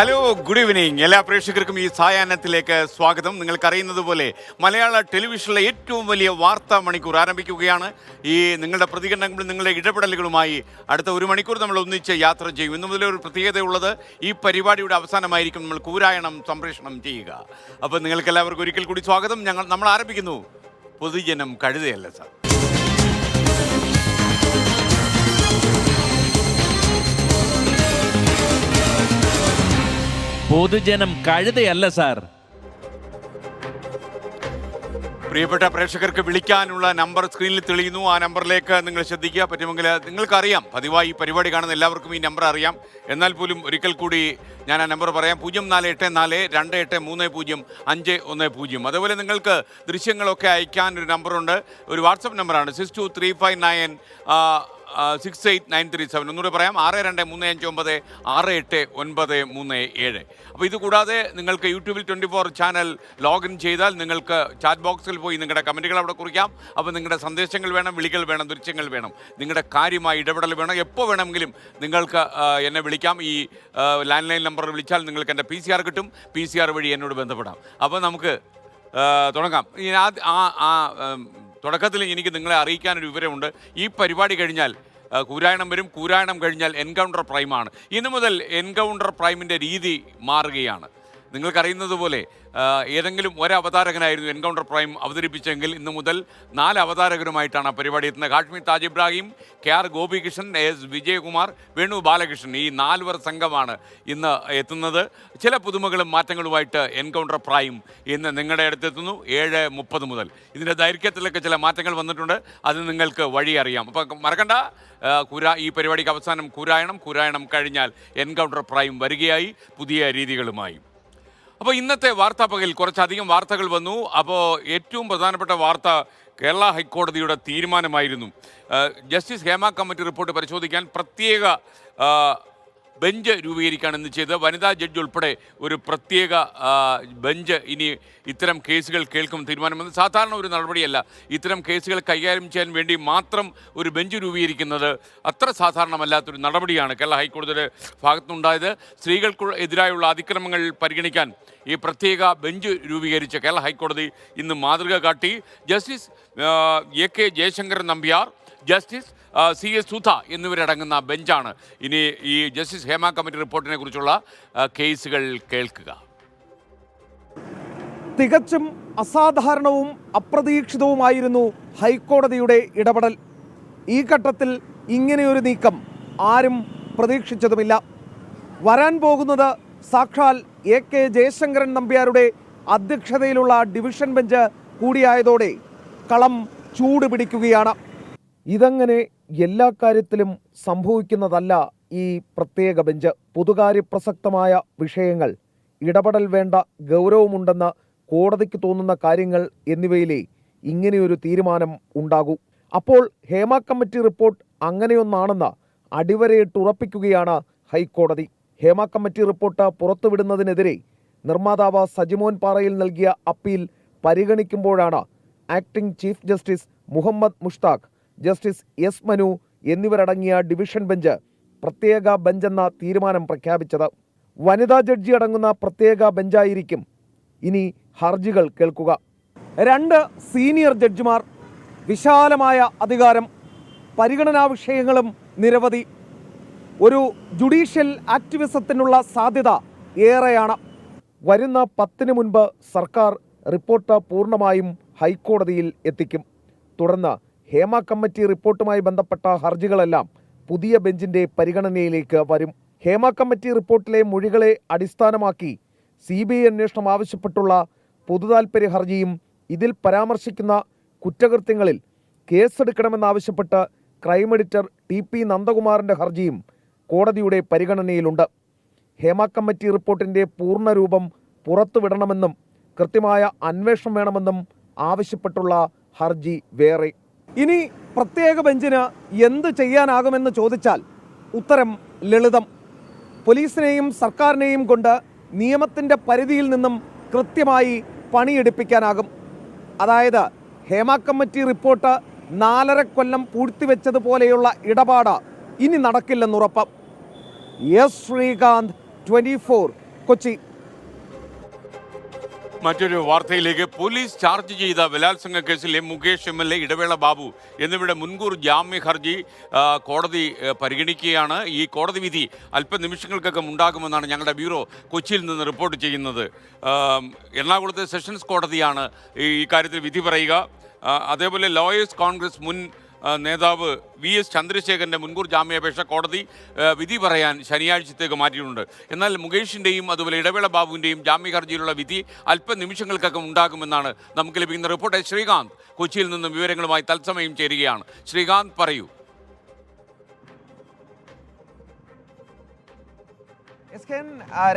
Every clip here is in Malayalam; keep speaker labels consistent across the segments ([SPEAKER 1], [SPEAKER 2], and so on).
[SPEAKER 1] Hello, good evening. എല്ലാ പ്രേക്ഷകർക്കും ഈ സായാഹ്നത്തിലേക്ക് സ്വാഗതം. നിങ്ങൾക്കറിയുന്നത് പോലെ മലയാള ടെലിവിഷനിലെ ഏറ്റവും വലിയ വാർത്താ മണിക്കൂർ ആരംഭിക്കുകയാണ്. ഈ നിങ്ങളുടെ പ്രതികരണങ്ങളും നിങ്ങളുടെ ഇടപെടലുകളുമായി അടുത്ത ഒരു മണിക്കൂർ നമ്മൾ ഒന്നിച്ച് യാത്ര ചെയ്യും. ഇന്നു മുതലൊരു പ്രത്യേകതയുള്ളത്, ഈ പരിപാടിയുടെ അവസാനമായിരിക്കും നമ്മൾ കൂരായണം സംപ്രേഷണം ചെയ്യുക. അപ്പോൾ നിങ്ങൾക്കെല്ലാവർക്കും ഒരിക്കൽ കൂടി സ്വാഗതം. നമ്മൾ ആരംഭിക്കുന്നു. പൊതുജനം കഴുതയല്ല സാർ.
[SPEAKER 2] പൊതുജനം കഴുതയല്ല സാർ.
[SPEAKER 1] പ്രിയപ്പെട്ട പ്രേക്ഷകർക്ക് വിളിക്കാനുള്ള നമ്പർ സ്ക്രീനിൽ തെളിയുന്നു. ആ നമ്പറിലേക്ക് നിങ്ങൾ ശ്രദ്ധിക്കുക. പറ്റുമെങ്കിൽ നിങ്ങൾക്കറിയാം, പതിവായി ഈ പരിപാടി കാണുന്ന എല്ലാവർക്കും ഈ നമ്പർ അറിയാം. എന്നാൽ പോലും ഒരിക്കൽ കൂടി ഞാൻ ആ നമ്പർ പറയാം. 048428405110. അതുപോലെ നിങ്ങൾക്ക് ദൃശ്യങ്ങളൊക്കെ അയക്കാൻ ഒരു നമ്പറുണ്ട്, ഒരു വാട്സപ്പ് നമ്പറാണ് 6235968937. ഒന്നുകൂടെ പറയാം, 6235968937. അപ്പോൾ ഇതുകൂടാതെ നിങ്ങൾക്ക് യൂട്യൂബിൽ 24 ചാനൽ ലോഗിൻ ചെയ്താൽ നിങ്ങൾക്ക് ചാറ്റ് ബോക്സിൽ പോയി നിങ്ങളുടെ കമൻറ്റുകൾ അവിടെ കുറിക്കാം. അപ്പോൾ നിങ്ങളുടെ സന്ദേശങ്ങൾ വേണം, വിളികൾ വേണം, ദൃശ്യങ്ങൾ വേണം, നിങ്ങളുടെ കാര്യമായ ഇടപെടൽ വേണം. എപ്പോൾ വേണമെങ്കിലും നിങ്ങൾക്ക് എന്നെ വിളിക്കാം. ഈ ലാൻഡ് ലൈൻ നമ്പർ വിളിച്ചാൽ നിങ്ങൾക്ക് എൻ്റെ PCR കിട്ടും. PCR വഴി എന്നോട് ബന്ധപ്പെടാം. അപ്പോൾ നമുക്ക് തുടങ്ങാം. തുടക്കത്തിൽ എനിക്ക് നിങ്ങളെ അറിയിക്കാനൊരു വിവരമുണ്ട്. ഈ പരിപാടി കഴിഞ്ഞാൽ കൂരായണം വരും. കൂരായണം കഴിഞ്ഞാൽ എൻകൗണ്ടർ പ്രൈമാണ്. ഇന്നു മുതൽ എൻകൗണ്ടർ പ്രൈമിൻ്റെ രീതി മാറുകയാണ്. നിങ്ങൾക്കറിയുന്നത് പോലെ ഏതെങ്കിലും ഒരവതാരകനായിരുന്നു എൻകൗണ്ടർ പ്രൈം അവതരിപ്പിച്ചെങ്കിൽ ഇന്നു മുതൽ 4 അവതാരകരുമായിട്ടാണ് ആ പരിപാടി എത്തുന്നത്. കാശ്മീർ താജ് ഇബ്രാഹിം, KR ഗോപികൃഷ്ണൻ, AS വിജയകുമാർ, വേണു ബാലകൃഷ്ണൻ, ഈ 4 സംഘമാണ് ഇന്ന് എത്തുന്നത്. ചില പുതുമകളും മാറ്റങ്ങളുമായിട്ട് എൻകൗണ്ടർ പ്രൈം ഇന്ന് നിങ്ങളുടെ അടുത്തെത്തുന്നു 7:30 മുതൽ. ഇതിൻ്റെ ദൈർഘ്യത്തിലൊക്കെ ചില മാറ്റങ്ങൾ വന്നിട്ടുണ്ട്. അത് നിങ്ങൾക്ക് വഴി അറിയാം. അപ്പോൾ മറക്കണ്ട, ഈ പരിപാടിക്ക് അവസാനം കൂരായണം കഴിഞ്ഞാൽ എൻകൗണ്ടർ പ്രൈം വരികയായി പുതിയ രീതികളുമായി. അപ്പോൾ ഇന്നത്തെ വാർത്താ പകൽ കുറച്ചധികം വാർത്തകൾ വന്നു. അപ്പോൾ ഏറ്റവും പ്രധാനപ്പെട്ട വാർത്ത കേരള ഹൈക്കോടതിയുടെ തീരുമാനമായിരുന്നു. ജസ്റ്റിസ് ഹേമ കമ്മിറ്റി റിപ്പോർട്ട് പരിശോധിക്കാൻ പ്രത്യേക ബെഞ്ച് രൂപീകരിക്കുകയാണെന്ന് ചെയ്ത് വനിതാ ജഡ്ജ് ഉൾപ്പെടെ ഒരു പ്രത്യേക ബെഞ്ച് ഇനി ഇത്തരം കേസുകൾ കേൾക്കും തീരുമാനമെന്ന്. സാധാരണ ഒരു നടപടിയല്ല. ഇത്തരം കേസുകൾ കൈകാര്യം ചെയ്യാൻ വേണ്ടി മാത്രം ഒരു ബെഞ്ച് രൂപീകരിക്കുന്നത് അത്ര സാധാരണമല്ലാത്തൊരു നടപടിയാണ് കേരള ഹൈക്കോടതിയുടെ ഭാഗത്തുനിന്നുണ്ടായത്. സ്ത്രീകൾക്ക് എതിരായുള്ള അതിക്രമങ്ങൾ പരിഗണിക്കാൻ ഈ പ്രത്യേക ബെഞ്ച് രൂപീകരിച്ച കേരള ഹൈക്കോടതി ഇന്ന് മാതൃക കാട്ടി. Justice AK Jayasankaran Nambiar, justice CS Sudha എന്നിവരടങ്ങുന്ന ബെഞ്ചാണ് ഇനി ഈ ജസ്റ്റിസ് ഹേമ കമ്മിറ്റി റിപ്പോർട്ടിനെ കുറിച്ചുള്ള കേസുകൾ കേൾക്കുക.
[SPEAKER 3] തികച്ചും അസാധാരണവും അപ്രതീക്ഷിതവുമായിരുന്നു ഹൈക്കോടതിയുടെ ഇടപെടൽ. ഈ ഘട്ടത്തിൽ ഇങ്ങനെയൊരു നീക്കം ആരും പ്രതീക്ഷിച്ചതുമില്ല. വരാൻ പോകുന്നത് സാക്ഷാൽ AK ജയശങ്കരൻ നമ്പ്യാരുടെ അധ്യക്ഷതയിലുള്ള ഡിവിഷൻ ബെഞ്ച് കൂടിയായതോടെ കളം ചൂട് പിടിക്കുകയാണ്. ഇതങ്ങനെ എല്ലാ കാര്യത്തിലും സംഭവിക്കുന്നതല്ല. ഈ പ്രത്യേക ബെഞ്ച് പൊതുകാര്യ പ്രസക്തമായ വിഷയങ്ങൾ, ഇടപെടൽ വേണ്ട ഗൗരവമുണ്ടെന്ന് കോടതിക്ക് തോന്നുന്ന കാര്യങ്ങൾ എന്നിവയിലേ ഇങ്ങനെയൊരു തീരുമാനം ഉണ്ടാകൂ. അപ്പോൾ ഹേമ കമ്മിറ്റി റിപ്പോർട്ട് അങ്ങനെയൊന്നാണെന്ന് അടിവരയിട്ടുറപ്പിക്കുകയാണ് ഹൈക്കോടതി. ഹേമ കമ്മിറ്റി റിപ്പോർട്ട് പുറത്തുവിടുന്നതിനെതിരെ നിർമ്മാതാവ് സജിമോൻ പാറയിൽ നൽകിയ അപ്പീൽ പരിഗണിക്കുമ്പോഴാണ് acting chief justice Muhammad Mushtaq, justice S Manu എന്നിവരടങ്ങിയ ഡിവിഷൻ ബെഞ്ച് പ്രത്യേക ബെഞ്ചെന്ന തീരുമാനം പ്രഖ്യാപിച്ചത്. വനിതാ ജഡ്ജി അടങ്ങുന്ന പ്രത്യേക ബെഞ്ചായിരിക്കും ഇനി ഹർജികൾ കേൾക്കുക. 2 സീനിയർ ജഡ്ജിമാർ, വിശാലമായ അധികാരം, പരിഗണനാ വിഷയങ്ങളും നിരവധി. ഒരു ജുഡീഷ്യൽ ആക്ടിവിസത്തിനുള്ള സാധ്യത ഏറെയാണ്. വരുന്ന 10-ന് മുൻപ് സർക്കാർ റിപ്പോർട്ട് പൂർണ്ണമായും ഹൈക്കോടതിയിൽ എത്തിക്കും. തുടർന്ന് ഹേമ കമ്മിറ്റി റിപ്പോർട്ടുമായി ബന്ധപ്പെട്ട ഹർജികളെല്ലാം പുതിയ ബെഞ്ചിൻ്റെ പരിഗണനയിലേക്ക് വരും. ഹേമ കമ്മിറ്റി റിപ്പോർട്ടിലെ മൊഴികളെ അടിസ്ഥാനമാക്കി CBI അന്വേഷണം ആവശ്യപ്പെട്ടുള്ള പൊതുതാൽപര്യ ഹർജിയും ഇതിൽ പരാമർശിക്കുന്ന കുറ്റകൃത്യങ്ങളിൽ കേസെടുക്കണമെന്നാവശ്യപ്പെട്ട് ക്രൈം എഡിറ്റർ TP നന്ദകുമാറിൻ്റെ ഹർജിയും കോടതിയുടെ പരിഗണനയിലുണ്ട്. ഹേമ കമ്മിറ്റി റിപ്പോർട്ടിൻ്റെ പൂർണ്ണരൂപം പുറത്തുവിടണമെന്നും കൃത്യമായ അന്വേഷണം വേണമെന്നും ആവശ്യപ്പെട്ടുള്ള ഹർജി വേറെ. ഇനി പ്രത്യേക ബെഞ്ചിന് എന്ത് ചെയ്യാനാകുമെന്ന് ചോദിച്ചാൽ ഉത്തരം ലളിതം. പോലീസിനെയും സർക്കാരിനെയും കൊണ്ട് നിയമത്തിൻ്റെ പരിധിയിൽ നിന്നും കൃത്യമായി പണിയെടുപ്പിക്കാനാകും. അതായത് ഹേമ കമ്മിറ്റി റിപ്പോർട്ട് 4.5 കൊല്ലം പൂഴ്ത്തിവെച്ചതുപോലെയുള്ള ഇടപാട് ഇനി നടക്കില്ലെന്നുറപ്പ്. എസ് ശ്രീകാന്ത്, 24 കൊച്ചി.
[SPEAKER 1] മറ്റൊരു വാർത്തയിലേക്ക്. പോലീസ് ചാർജ് ചെയ്ത ബലാത്സംഗ കേസിലെ മുകേഷ് MLA, ഇടവേള ബാബു എന്നിവരുടെ മുൻകൂർ ജാമ്യ ഹർജി കോടതി പരിഗണിക്കുകയാണ്. ഈ കോടതി വിധി അല്പനിമിഷങ്ങൾക്കകം ഉണ്ടാകുമെന്നാണ് ഞങ്ങളുടെ ബ്യൂറോ കൊച്ചിയിൽ നിന്ന് റിപ്പോർട്ട് ചെയ്യുന്നത്. എറണാകുളത്തെ സെഷൻസ് കോടതിയാണ് ഈ കാര്യത്തിൽ വിധി പറയുക. അതേപോലെ ലോയേഴ്സ് കോൺഗ്രസ് മുൻ നേതാവ് VS ചന്ദ്രശേഖരൻ്റെ മുൻകൂർ ജാമ്യാപേക്ഷ കോടതി വിധി പറയാൻ ശനിയാഴ്ചത്തേക്ക് മാറ്റിയിട്ടുണ്ട്. എന്നാൽ മുകേഷിൻ്റെയും അതുപോലെ ഇടവേള ബാബുവിൻ്റെയും ജാമ്യ ഹർജിയിലുള്ള വിധി അല്പനിമിഷങ്ങൾക്കകം ഉണ്ടാകുമെന്നാണ് നമുക്ക് ലഭിക്കുന്ന റിപ്പോർട്ട്. ശ്രീകാന്ത് കൊച്ചിയിൽ നിന്നും വിവരങ്ങളുമായി തത്സമയം ചേരുകയാണ്. ശ്രീകാന്ത്, പറയൂ.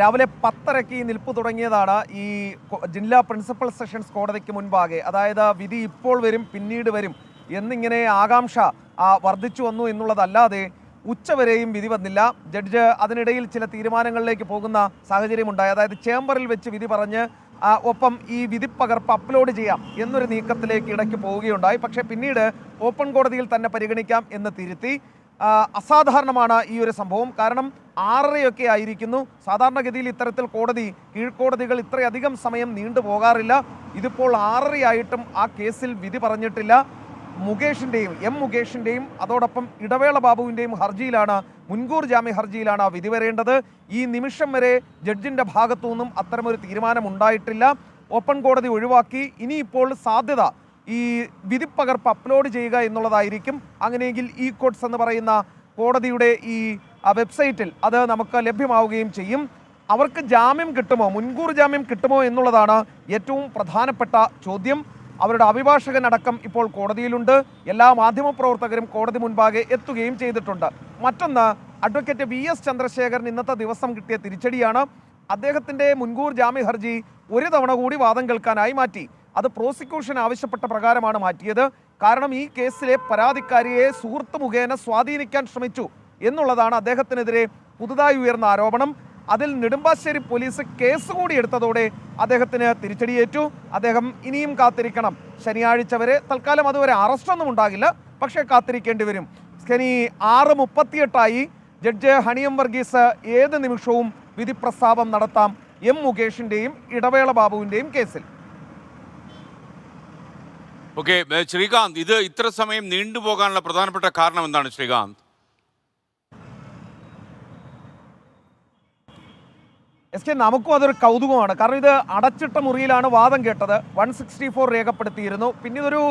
[SPEAKER 3] രാവിലെ 10:30 നിൽപ്പ് തുടങ്ങിയതാണ് ഈ ജില്ലാ പ്രിൻസിപ്പൽ സെഷൻസ് കോടതിക്ക് മുൻപാകെ. അതായത് വിധി ഇപ്പോൾ വരും, പിന്നീട് വരും എന്നിങ്ങനെ ആകാംക്ഷ വർദ്ധിച്ചു വന്നു എന്നുള്ളതല്ലാതെ ഉച്ചവരെയും വിധി വന്നില്ല. ജഡ്ജ് അതിനിടയിൽ ചില തീരുമാനങ്ങളിലേക്ക് പോകുന്ന സാഹചര്യമുണ്ടായി. അതായത് ചേംബറിൽ വെച്ച് വിധി പറഞ്ഞ് ഒപ്പം ഈ വിധിപ്പകർപ്പ് അപ്ലോഡ് ചെയ്യാം എന്നൊരു നീക്കത്തിലേക്ക് ഇടയ്ക്ക് പോവുകയുണ്ടായി. പക്ഷേ പിന്നീട് ഓപ്പൺ കോടതിയിൽ തന്നെ പരിഗണിക്കാം എന്ന് തിരുത്തി. അസാധാരണമാണ് ഈ ഒരു സംഭവം. കാരണം 6:30 ആയിരിക്കുന്നു. സാധാരണഗതിയിൽ ഇത്തരത്തിൽ കീഴ്ക്കോടതികൾ ഇത്രയധികം സമയം നീണ്ടു പോകാറില്ല. ഇതിപ്പോൾ 6:30 ആയിട്ടും ആ കേസിൽ വിധി പറഞ്ഞിട്ടില്ല. മുകേഷിൻ്റെയും അതോടൊപ്പം ഇടവേള ബാബുവിൻ്റെയും ഹർജിയിലാണ്, മുൻകൂർ ജാമ്യ ഹർജിയിലാണ് വിധി വരേണ്ടത്. ഈ നിമിഷം വരെ ജഡ്ജിൻ്റെ ഭാഗത്തു നിന്നും അത്തരമൊരു തീരുമാനം ഉണ്ടായിട്ടില്ല. ഓപ്പൺ കോടതി ഒഴിവാക്കി. ഇനിയിപ്പോൾ സാധ്യത ഈ വിധിപ്പകർപ്പ് അപ്ലോഡ് ചെയ്യുക എന്നുള്ളതായിരിക്കും. അങ്ങനെയെങ്കിൽ ഈ കോട്ട്സ് എന്ന് പറയുന്ന കോടതിയുടെ ഈ വെബ്സൈറ്റിൽ അത് നമുക്ക് ലഭ്യമാവുകയും ചെയ്യും. അവർക്ക് ജാമ്യം കിട്ടുമോ, മുൻകൂർ ജാമ്യം കിട്ടുമോ എന്നുള്ളതാണ് ഏറ്റവും പ്രധാനപ്പെട്ട ചോദ്യം. അവരുടെ അഭിഭാഷകനടക്കം ഇപ്പോൾ കോടതിയിലുണ്ട്. എല്ലാ മാധ്യമപ്രവർത്തകരും കോടതി മുൻപാകെ എത്തുകയും ചെയ്തിട്ടുണ്ട്. മറ്റൊന്ന്, അഡ്വക്കേറ്റ് VS ചന്ദ്രശേഖരൻ ഇന്നത്തെ ദിവസം കിട്ടിയ തിരിച്ചടിയാണ്. അദ്ദേഹത്തിൻ്റെ മുൻകൂർ ജാമ്യ ഹർജി ഒരു തവണ കൂടി വാദം കേൾക്കാനായി മാറ്റി. അത് പ്രോസിക്യൂഷൻ ആവശ്യപ്പെട്ട പ്രകാരമാണ് മാറ്റിയത്. കാരണം ഈ കേസിലെ പരാതിക്കാരിയെ സുഹൃത്ത് മുഖേന സ്വാധീനിക്കാൻ ശ്രമിച്ചു എന്നുള്ളതാണ് അദ്ദേഹത്തിനെതിരെ പുതുതായി ഉയർന്ന ആരോപണം. അതിൽ നെടുമ്പാശ്ശേരി പോലീസ് കേസ് കൂടി എടുത്തതോടെ അദ്ദേഹത്തിന് തിരിച്ചടിയേറ്റു. അദ്ദേഹം ഇനിയും കാത്തിരിക്കണം ശനിയാഴ്ച വരെ. തൽക്കാലം അതുവരെ അറസ്റ്റൊന്നും ഉണ്ടാകില്ല, പക്ഷേ കാത്തിരിക്കേണ്ടി വരും. ശനി 6:38 ജഡ്ജ് ഹണിയം വർഗീസ് ഏത് നിമിഷവും വിധി പ്രസ്താവം നടത്താം മുകേഷിൻ്റെയും ഇടവേള ബാബുവിൻ്റെയും കേസിൽ.
[SPEAKER 1] ഓക്കെ ശ്രീകാന്ത്, ഇത് ഇത്ര സമയം നീണ്ടുപോകാനുള്ള പ്രധാനപ്പെട്ട കാരണം എന്താണ് ശ്രീകാന്ത്?
[SPEAKER 3] നമുക്കും അതൊരു കൗതുകമാണ്. കാരണം ഇത് അടച്ചിട്ട മുറിയിലാണ് വാദം കേട്ടത്. 164 രേഖപ്പെടുത്തിയിരുന്നു. പിന്നെ ഇതൊരു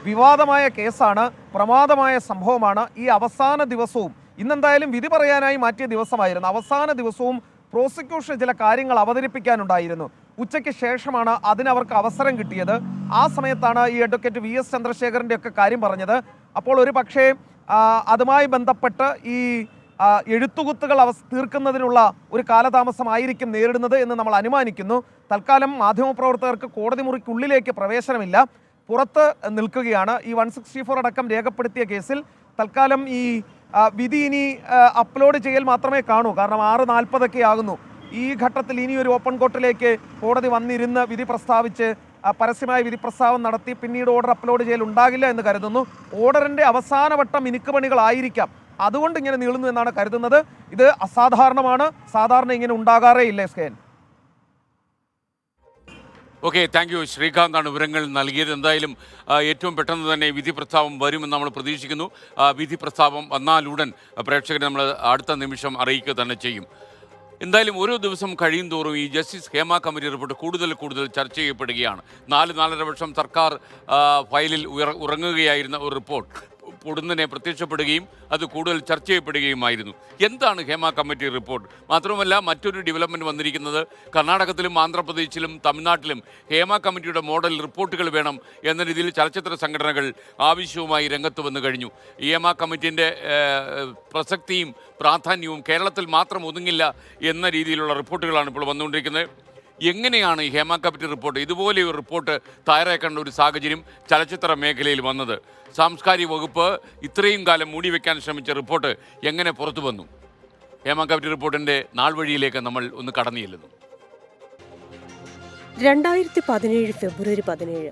[SPEAKER 3] വിവാദമായ കേസാണ്, പ്രമാദമായ സംഭവമാണ്. ഈ അവസാന ദിവസവും, ഇന്നെന്തായാലും വിധി പറയാനായി മാറ്റിയ ദിവസമായിരുന്നു, അവസാന ദിവസവും പ്രോസിക്യൂഷൻ ചില കാര്യങ്ങൾ അവതരിപ്പിക്കാനുണ്ടായിരുന്നു. ഉച്ചയ്ക്ക് ശേഷമാണ് അതിനവർക്ക് അവസരം കിട്ടിയത്. ആ സമയത്താണ് ഈ അഡ്വക്കേറ്റ് VS ചന്ദ്രശേഖരൻ്റെ ഒക്കെ കാര്യം പറഞ്ഞത്. അപ്പോൾ ഒരു പക്ഷേ അതുമായി ബന്ധപ്പെട്ട് ഈ എഴുത്തുകുത്തുകൾ തീർക്കുന്നതിനുള്ള ഒരു കാലതാമസമായിരിക്കും നേരിടുന്നത് എന്ന് നമ്മൾ അനുമാനിക്കുന്നു. തൽക്കാലം മാധ്യമപ്രവർത്തകർക്ക് കോടതി മുറിക്കുള്ളിലേക്ക് പ്രവേശനമില്ല, പുറത്ത് നിൽക്കുകയാണ്. ഈ 164 അടക്കം രേഖപ്പെടുത്തിയ കേസിൽ തൽക്കാലം ഈ വിധി ഇനി അപ്ലോഡ് ചെയ്യൽ മാത്രമേ കാണൂ. കാരണം 6:40 ആകുന്നു. ഈ ഘട്ടത്തിൽ ഇനി ഒരു ഓപ്പൺ കോർട്ടിലേക്ക് കോടതി വന്നിരുന്ന് വിധി പ്രസ്താവിച്ച് പരസ്യമായ വിധി പ്രസ്താവം നടത്തി പിന്നീട് ഓർഡർ അപ്ലോഡ് ചെയ്യൽ ഉണ്ടാകില്ല എന്ന് കരുതുന്നു. ഓർഡറിൻ്റെ അവസാനവട്ട മിനുക്കുപണികളായിരിക്കാം അതുകൊണ്ട് ഇങ്ങനെ നീളുന്നു എന്നാണ് കരുതുന്നത്. ഇത് അസാധാരണമാണ്, സാധാരണ ഇങ്ങനെ ഉണ്ടാകാറേ ഇല്ല.
[SPEAKER 1] Okay, thank U. ശ്രീകാന്താണ് വിവരങ്ങൾ നൽകിയത്. എന്തായാലും ഏറ്റവും പെട്ടെന്ന് തന്നെ വിധി പ്രസ്താവം വരുമെന്ന് നമ്മൾ പ്രതീക്ഷിക്കുന്നു. വിധി പ്രസ്താവം വന്നാലുടൻ പ്രേക്ഷകരെ നമ്മൾ അടുത്ത നിമിഷം അറിയിക്കുക തന്നെ ചെയ്യും. എന്തായാലും ഓരോ ദിവസം കഴിയും തോറും ഈ ജസ്റ്റിസ് ഹേമ കമ്മിറ്റി റിപ്പോർട്ട് കൂടുതൽ ചർച്ച ചെയ്യപ്പെടുകയാണ്. 4-4.5 വർഷം സർക്കാർ ഫയലിൽ ഉറങ്ങുകയായിരുന്ന ഒരു റിപ്പോർട്ട് പൊടുന്നനെ പ്രത്യക്ഷപ്പെടുകയും അത് കൂടുതൽ ചർച്ച ചെയ്യപ്പെടുകയുമായിരുന്നു. എന്താണ് ഹേമ കമ്മിറ്റി റിപ്പോർട്ട്? മാത്രമല്ല മറ്റൊരു ഡെവലപ്മെൻറ്റ് വന്നിരിക്കുന്നത്, കർണാടകത്തിലും ആന്ധ്രാപ്രദേശിലും തമിഴ്നാട്ടിലും ഹേമ കമ്മിറ്റിയുടെ മോഡൽ റിപ്പോർട്ടുകൾ വേണം എന്ന രീതിയിൽ ചലച്ചിത്ര സംഘടനകൾ ആവശ്യവുമായി രംഗത്ത് വന്നു കഴിഞ്ഞു. ഈ ഹേമ കമ്മിറ്റിൻ്റെ പ്രസക്തിയും പ്രാധാന്യവും കേരളത്തിൽ മാത്രം ഒതുങ്ങില്ല എന്ന രീതിയിലുള്ള റിപ്പോർട്ടുകളാണ് ഇപ്പോൾ വന്നുകൊണ്ടിരിക്കുന്നത്. എങ്ങനെയാണ് ഈ ഹേമ കമ്മിറ്റി റിപ്പോർട്ട്, ഇതുപോലെ ഒരു റിപ്പോർട്ട് തയ്യാറാക്കേണ്ട ഒരു സാഹചര്യം ചലച്ചിത്ര മേഖലയിൽ വന്നത്? സാംസ്കാരിക വകുപ്പ് ഇത്രയും കാലം മൂടിവെക്കാൻ ശ്രമിച്ച റിപ്പോർട്ട് എങ്ങനെ പുറത്തു വന്നു? ഹേമ കമ്മിറ്റി റിപ്പോർട്ടിൻ്റെ നാൾ വഴിയിലേക്ക് നമ്മൾ ഒന്ന് കടന്നു ചെല്ലുന്നു.
[SPEAKER 4] 2017 ഫെബ്രുവരി 17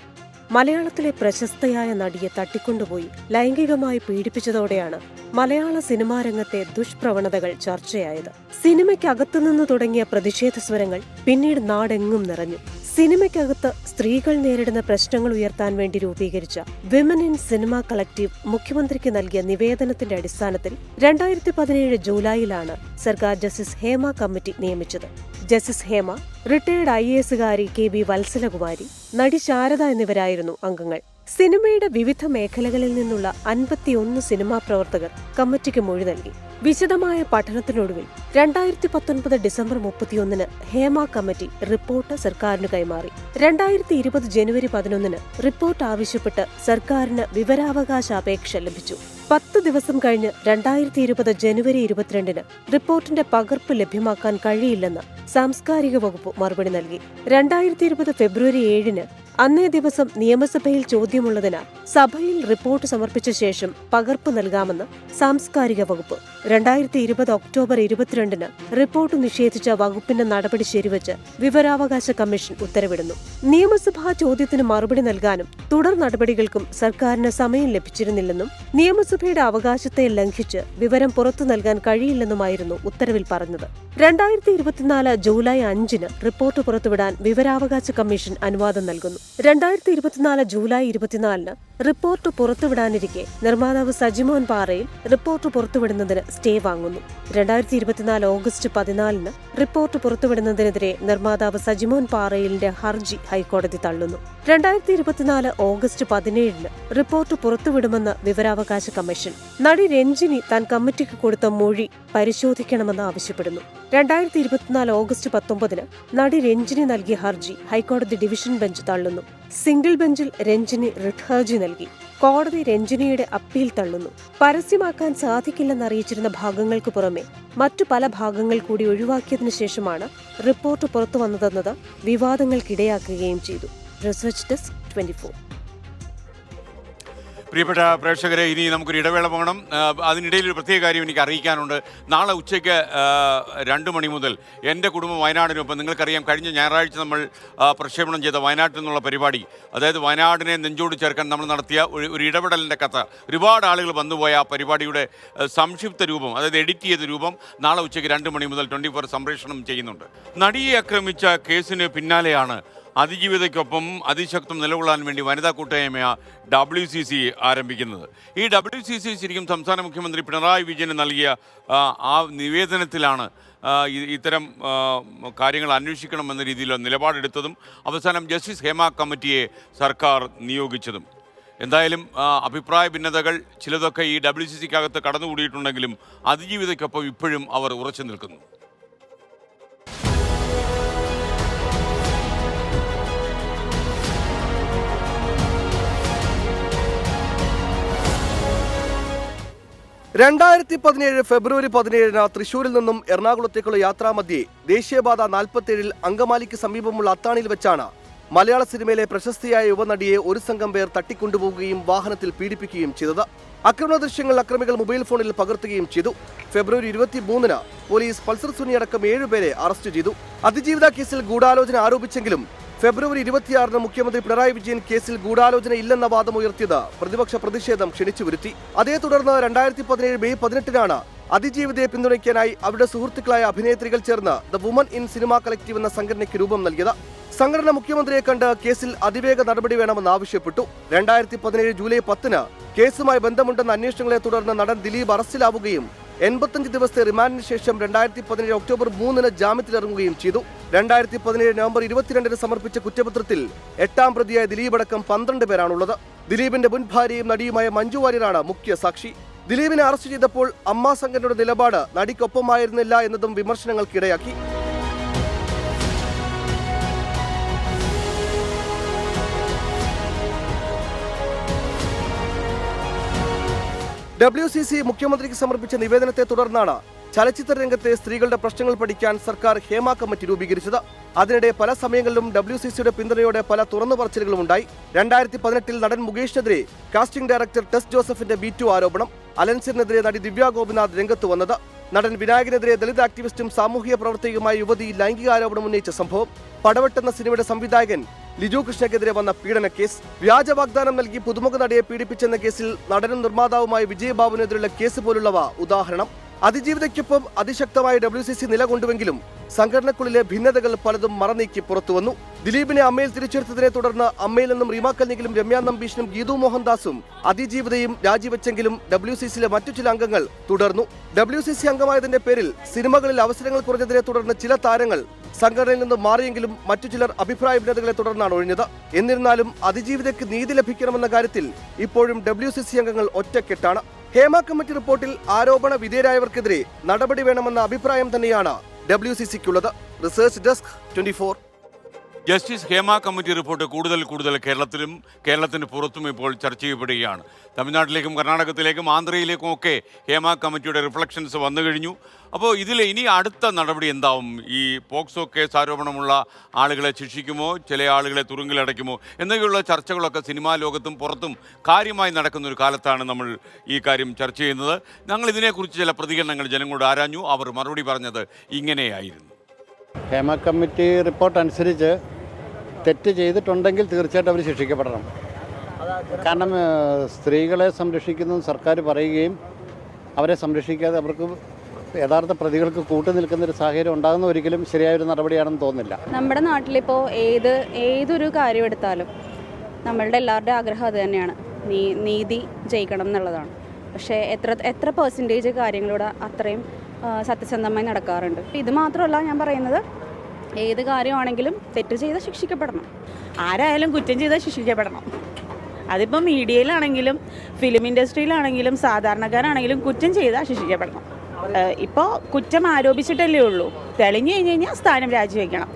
[SPEAKER 4] മലയാളത്തിലെ പ്രശസ്തയായ നടിയെ തട്ടിക്കൊണ്ടുപോയി ലൈംഗികമായി പീഡിപ്പിച്ചതോടെയാണ് മലയാള സിനിമാ രംഗത്തെ ദുഷ്പ്രവണതകൾ ചർച്ചയായത്. സിനിമയ്ക്കകത്തുനിന്ന് തുടങ്ങിയ പ്രതിഷേധ സ്വരങ്ങൾ പിന്നീട് നാടെങ്ങും നിറഞ്ഞു. സിനിമയ്ക്കകത്ത് സ്ത്രീകൾ നേരിടുന്ന പ്രശ്നങ്ങൾ ഉയർത്താൻ വേണ്ടി രൂപീകരിച്ച വിമൻ ഇൻ സിനിമ കളക്ടീവ് മുഖ്യമന്ത്രിക്ക് നൽകിയ നിവേദനത്തിന്റെ അടിസ്ഥാനത്തിൽ 2017 ജൂലൈയിലാണ് സർക്കാർ ജസ്റ്റിസ് ഹേമ കമ്മിറ്റി നിയമിച്ചത്. Justice Hema, retired IAS KB Vatsalakumari, നടി ശാരദ എന്നിവരായിരുന്നു അംഗങ്ങൾ. സിനിമയുടെ വിവിധ മേഖലകളിൽ നിന്നുള്ള 51 സിനിമാ പ്രവർത്തകർ കമ്മിറ്റിക്ക് മൊഴി നൽകി. വിശദമായ പഠനത്തിനൊടുവിൽ 2019 ഡിസംബർ 31 ഹേമ കമ്മിറ്റി റിപ്പോർട്ട് സർക്കാരിന് കൈമാറി. 2020 ജനുവരി 11 റിപ്പോർട്ട് ആവശ്യപ്പെട്ട് സർക്കാരിന് വിവരാവകാശ അപേക്ഷ ലഭിച്ചു. 10 ദിവസം കഴിഞ്ഞ് 2020 ജനുവരി 22 റിപ്പോർട്ടിന്റെ പകർപ്പ് ലഭ്യമാക്കാൻ കഴിയില്ലെന്ന് സാംസ്കാരിക വകുപ്പ് മറുപടി നൽകി. 2020 ഫെബ്രുവരി 7 അന്നേ ദിവസം നിയമസഭയിൽ ചോദ്യമുള്ളതിനാൽ സഭയിൽ റിപ്പോർട്ട് സമർപ്പിച്ച ശേഷം പകർപ്പ് നൽകാമെന്ന് സാംസ്കാരിക വകുപ്പ്. 2020 ഒക്ടോബർ 22 റിപ്പോർട്ട് നിഷേധിച്ച വകുപ്പിന്റെ നടപടി ശരിവച്ച് വിവരാവകാശ കമ്മീഷൻ ഉത്തരവിടുന്നു. നിയമസഭാ ചോദ്യത്തിന് മറുപടി നൽകാനും തുടർ നടപടികൾക്കും സർക്കാരിന് സമയം ലഭിച്ചിരുന്നില്ലെന്നും നിയമസഭയുടെ അവകാശത്തെ ലംഘിച്ച് വിവരം പുറത്തു നൽകാൻ കഴിയില്ലെന്നുമായിരുന്നു ഉത്തരവിൽ പറഞ്ഞത്. 2024 ജൂലൈ 5 റിപ്പോർട്ട് പുറത്തുവിടാൻ വിവരാവകാശ കമ്മീഷൻ അനുവാദം നൽകുന്നു. 2024 ജൂലൈ 24 റിപ്പോർട്ട് പുറത്തുവിടാനിരിക്കെ നിർമ്മാതാവ് സജിമോൻ പാറയിൽ റിപ്പോർട്ട് പുറത്തുവിടുന്നതിന് സ്റ്റേ വാങ്ങുന്നു. 2024 ഓഗസ്റ്റ് 14 റിപ്പോർട്ട് പുറത്തുവിടുന്നതിനെതിരെ നിർമ്മാതാവ് സജിമോൻ പാറയിലിന്റെ ഹർജി ഹൈക്കോടതി തള്ളുന്നു. 2024 ഓഗസ്റ്റ് 17 റിപ്പോർട്ട് പുറത്തുവിടുമെന്ന് വിവരാവകാശ കമ്മീഷൻ. നടി രഞ്ജിനി താൻ കമ്മിറ്റിക്ക് കൊടുത്ത മൊഴി പരിശോധിക്കണമെന്ന് ആവശ്യപ്പെടുന്നു. 2024 ഓഗസ്റ്റ് 19 നടി രഞ്ജിനി നൽകിയ ഹർജി ഹൈക്കോടതി ഡിവിഷൻ ബെഞ്ച് തള്ളുന്നു. സിംഗിൾ ബെഞ്ചിൽ രഞ്ജിനി റിട്ട് ഹർജി നൽകി. കോടതി രഞ്ജിനിയുടെ അപ്പീൽ തള്ളുന്നു. പരസ്യമാക്കാൻ സാധിക്കില്ലെന്നറിയിച്ചിരുന്ന ഭാഗങ്ങൾക്ക് പുറമെ മറ്റു പല ഭാഗങ്ങൾ കൂടി ഒഴിവാക്കിയതിനു ശേഷമാണ് റിപ്പോർട്ട് പുറത്തുവന്നതെന്നത് വിവാദങ്ങൾക്കിടയാക്കുകയും ചെയ്തു. Research desk 24.
[SPEAKER 1] പ്രിയപ്പെട്ട പ്രേക്ഷകരെ, ഇനി നമുക്കൊരു ഇടവേള പോകണം. അതിനിടയിൽ ഒരു പ്രത്യേക കാര്യം എനിക്ക് അറിയിക്കാനുണ്ട്. നാളെ ഉച്ചയ്ക്ക് 2 മണി മുതൽ എൻ്റെ കുടുംബം വയനാടിനൊപ്പം, നിങ്ങൾക്കറിയാം കഴിഞ്ഞ ഞായറാഴ്ച നമ്മൾ പ്രക്ഷേപണം ചെയ്ത വയനാട്ടിൽ നിന്നുള്ള പരിപാടി, അതായത് വയനാടിനെ നെഞ്ചോട് ചേർക്കാൻ നമ്മൾ നടത്തിയ ഒരു ഇടപെടലിൻ്റെ കഥ, ഒരുപാട് ആളുകൾ വന്നുപോയ ആ പരിപാടിയുടെ സംക്ഷിപ്ത രൂപം, അതായത് എഡിറ്റ് ചെയ്ത രൂപം നാളെ ഉച്ചയ്ക്ക് 2 മണി മുതൽ 24 സംപ്രേഷണം ചെയ്യുന്നുണ്ട്. നടിയെ ആക്രമിച്ച കേസിന് പിന്നാലെയാണ് അതിജീവിതയ്ക്കൊപ്പം അതിശക്തം നിലകൊള്ളാൻ വേണ്ടി വനിതാ കൂട്ടായ്മ WCC ആരംഭിക്കുന്നത്. ഈ WCC ശരിക്കും സംസ്ഥാന മുഖ്യമന്ത്രി പിണറായി വിജയന് നൽകിയ ആ നിവേദനത്തിലാണ് ഇത്തരം കാര്യങ്ങൾ അന്വേഷിക്കണമെന്ന രീതിയിൽ നിലപാടെടുത്തതും അവസാനം ജസ്റ്റിസ് ഹേമ കമ്മിറ്റിയെ സർക്കാർ നിയോഗിച്ചതും. എന്തായാലും അഭിപ്രായ ഭിന്നതകൾ ചിലതൊക്കെ ഈ WCCക്കകത്ത് കടന്നുകൂടിയിട്ടുണ്ടെങ്കിലും അതിജീവിതയ്ക്കൊപ്പം ഇപ്പോഴും അവർ ഉറച്ചു നിൽക്കുന്നു.
[SPEAKER 5] ഫെബ്രുവരി 17 തൃശൂരിൽ നിന്നും എറണാകുളത്തേക്കുള്ള യാത്രാമധ്യേ ദേശീയപാത 47 അങ്കമാലിക്ക് സമീപമുള്ള അത്താണിയിൽ വെച്ചാണ് മലയാള സിനിമയിലെ പ്രശസ്തിയായ യുവനടിയെ ഒരു സംഘം പേർ തട്ടിക്കൊണ്ടുപോകുകയും വാഹനത്തിൽ പീഡിപ്പിക്കുകയും ചെയ്തത്. ആക്രമണ ദൃശ്യങ്ങൾ അക്രമികൾ മൊബൈൽ ഫോണിൽ പകർത്തുകയും ചെയ്തു. ഫെബ്രുവരി 23 പോലീസ് പൾസർ സുനി അടക്കം 7 പേരെ അറസ്റ്റ് ചെയ്തു. അതിജീവിത കേസിൽ ഗൂഢാലോചന ആരോപിച്ചെങ്കിലും ഫെബ്രുവരി 26 മുഖ്യമന്ത്രി പിണറായി വിജയൻ കേസിൽ ഗൂഢാലോചന ഇല്ലെന്ന വാദം ഉയർത്തിയത് പ്രതിപക്ഷ പ്രതിഷേധം ക്ഷണിച്ചു വരുത്തി. അതേ തുടർന്ന് 2017 മെയ് 18 അതിജീവിതയെ പിന്തുണയ്ക്കാനായി അവരുടെ സുഹൃത്തുക്കളായ അഭിനേത്രികൾ ചേർന്ന് the woman in cinema collective എന്ന സംഘടനയ്ക്ക് രൂപം നൽകിയത്. സംഘടന മുഖ്യമന്ത്രിയെ കണ്ട് കേസിൽ അതിവേഗ നടപടി വേണമെന്ന് ആവശ്യപ്പെട്ടു. 2017 ജൂലൈ 10 കേസുമായി ബന്ധമുണ്ടെന്ന അന്വേഷണങ്ങളെ തുടർന്ന് നടൻ ദിലീപ് അറസ്റ്റിലാവുകയും 85 ദിവസത്തെ റിമാൻഡിന് ശേഷം 2017 ഒക്ടോബർ 3 ജാമ്യത്തിലിറങ്ങുകയും ചെയ്തു. 2017 നവംബർ 22 സമർപ്പിച്ച കുറ്റപത്രത്തിൽ 8ാം പ്രതിയായ ദിലീപ് അടക്കം 12 പേരാണുള്ളത്. ദിലീപിന്റെ മുൻ ഭാര്യയും നടിയുമായ മഞ്ജു വാര്യരാണ് മുഖ്യ സാക്ഷി. ദിലീപിനെ അറസ്റ്റ് ചെയ്തപ്പോൾ അമ്മ സംഘടനയുടെ നിലപാട് നടിക്കൊപ്പമായിരുന്നില്ല എന്നതും വിമർശനങ്ങൾക്കിടയാക്കി. WCC മുഖ്യമന്ത്രിക്ക് സമർപ്പിച്ച നിവേദനത്തെ തുടർന്നാണ് ചലച്ചിത്ര രംഗത്തെ സ്ത്രീകളുടെ പ്രശ്നങ്ങൾ പഠിക്കാൻ സർക്കാർ ഹേമ കമ്മിറ്റി രൂപീകരിച്ചത്. അതിനിടെ പല സമയങ്ങളിലും WCCയുടെ പിന്തുണയോടെ പല തുറന്നു പറച്ചിലുകളും ഉണ്ടായി. 2018 നടൻ മുകേഷിനെതിരെ കാസ്റ്റിംഗ് ഡയറക്ടർ ടെസ് ജോസഫിന്റെ B2 ആരോപണം, അലൻസിനെതിരെ നടി ദിവ്യ ഗോപിനാഥ് രംഗത്ത് വന്നത്, നടൻ വിനായകനെതിരെ ദളിത് ആക്ടിവിസ്റ്റും സാമൂഹിക പ്രവർത്തകയുമായ യുവതി ലൈംഗികാരോപണം ഉന്നയിച്ച സംഭവം, പടവെട്ടെന്ന സിനിമയുടെ സംവിധായകൻ ലിജു കൃഷ്ണയ്ക്കെതിരെ വന്ന പീഡന കേസ്. വ്യാജ വാഗ്ദാനം നൽകി പുതുമുഖ നടിയെ പീഡിപ്പിച്ചെന്ന കേസിൽ നടനും നിർമ്മാതാവുമായ വിജയബാബുവിനെതിരെയുള്ള കേസ് പോലുള്ളവ ഉദാഹരണം. അതിജീവിതയ്ക്കൊപ്പം അതിശക്തമായ WCC നിലകൊണ്ടുവെങ്കിലും സംഘടനക്കുള്ളിലെ ഭിന്നതകൾ പലതും മറനീക്കി പുറത്തുവന്നു. ദിലീപിനെ അമ്മയിൽ തിരിച്ചെടുത്തതിനെ തുടർന്ന് അമ്മയിൽ നിന്നും റീമ കൽനികിലും രമ്യ നമ്പീഷിനും ഗീതു മോഹൻദാസും അതിജീവിതയും രാജിവെച്ചെങ്കിലും WCCയിലെ മറ്റു ചില അംഗങ്ങൾ തുടർന്നു. WCC അംഗമായതിന്റെ പേരിൽ സിനിമകളിൽ അവസരങ്ങൾ കുറഞ്ഞതിനെ തുടർന്ന് ചില താരങ്ങൾ സംഘടനയിൽ നിന്ന് മാറിയെങ്കിലും മറ്റു ചിലർ അഭിപ്രായ ഭിന്നതകളെ തുടർന്നാണ് ഒഴിഞ്ഞത്. എന്നിരുന്നാലും അതിജീവിതയ്ക്ക് നീതി ലഭിക്കണമെന്ന കാര്യത്തിൽ ഇപ്പോഴും WCC അംഗങ്ങൾ ഒറ്റക്കെട്ടാണ്. ഹേമ കമ്മിറ്റി റിപ്പോർട്ടിൽ ആരോപണ വിധേയരായവർക്കെതിരെ നടപടി വേണമെന്ന അഭിപ്രായം തന്നെയാണ് WCCക്കുള്ളത്. Research desk 24.
[SPEAKER 1] Justice Hema committee report കൂടുതൽ കേരളത്തിലും കേരളത്തിന് പുറത്തും ഇപ്പോൾ ചർച്ച ചെയ്യപ്പെടുകയാണ്. തമിഴ്നാട്ടിലേക്കും കർണാടകത്തിലേക്കും ആന്ധ്രയിലേക്കും ഒക്കെ ഹേമ കമ്മിറ്റിയുടെ റിഫ്ലക്ഷൻസ് വന്നു കഴിഞ്ഞു. അപ്പോൾ ഇതിൽ ഇനി അടുത്ത നടപടി എന്താവും? ഈ പോക്സോ കേസ് ആരോപണമുള്ള ആളുകളെ ശിക്ഷിക്കുമോ, ചില ആളുകളെ തുറുങ്കിലടയ്ക്കുമോ എന്നൊക്കെയുള്ള ചർച്ചകളൊക്കെ സിനിമാ ലോകത്തും പുറത്തും കാര്യമായി നടക്കുന്ന ഒരു കാലത്താണ് നമ്മൾ ഈ കാര്യം ചർച്ച ചെയ്യുന്നത്. ഞങ്ങൾ ഇതിനെക്കുറിച്ച് ചില പ്രതികരണങ്ങൾ ജനങ്ങളോട് ആരാഞ്ഞു. അവർ മറുപടി പറഞ്ഞത് ഇങ്ങനെയായിരുന്നു.
[SPEAKER 6] ഹേമ കമ്മിറ്റി റിപ്പോർട്ട് അനുസരിച്ച് തെറ്റ് ചെയ്തിട്ടുണ്ടെങ്കിൽ തീർച്ചയായിട്ടും അവർ ശിക്ഷിക്കപ്പെടണം. കാരണം സ്ത്രീകളെ സംരക്ഷിക്കുന്നത് സർക്കാർ പറയുകയും അവരെ സംരക്ഷിക്കാതെ അവർക്ക് യഥാർത്ഥ പ്രതികൾക്ക് കൂട്ടുനിൽക്കുന്നൊരു സാഹചര്യം ഉണ്ടാകുന്ന ഒരിക്കലും ശരിയായൊരു നടപടിയാണെന്ന് തോന്നുന്നില്ല.
[SPEAKER 7] നമ്മുടെ നാട്ടിലിപ്പോൾ ഏതൊരു കാര്യം എടുത്താലും നമ്മളുടെ എല്ലാവരുടെയും ആഗ്രഹം അത് തന്നെയാണ്, നീതി ജയിക്കണം എന്നുള്ളതാണ്. പക്ഷേ എത്ര പെർസെൻറ്റേജ് കാര്യങ്ങളിലൂടെ അത്രയും സത്യസന്ധമായി നടക്കാറുണ്ട്. ഇത് മാത്രമല്ല ഞാൻ പറയുന്നത്, ഏത് കാര്യമാണെങ്കിലും തെറ്റ് ചെയ്താൽ ശിക്ഷിക്കപ്പെടണം.
[SPEAKER 8] ആരായാലും കുറ്റം ചെയ്താൽ ശിക്ഷിക്കപ്പെടണം. അതിപ്പോൾ മീഡിയയിലാണെങ്കിലും ഫിലിം ഇൻഡസ്ട്രിയിലാണെങ്കിലും സാധാരണക്കാരാണെങ്കിലും കുറ്റം ചെയ്താൽ ശിക്ഷിക്കപ്പെടണം. ഇപ്പോൾ കുറ്റം ആരോപിച്ചിട്ടല്ലേ ഉള്ളൂ, തെളിഞ്ഞു കഴിഞ്ഞ് കഴിഞ്ഞാൽ സ്ഥാനം രാജിവെക്കണം.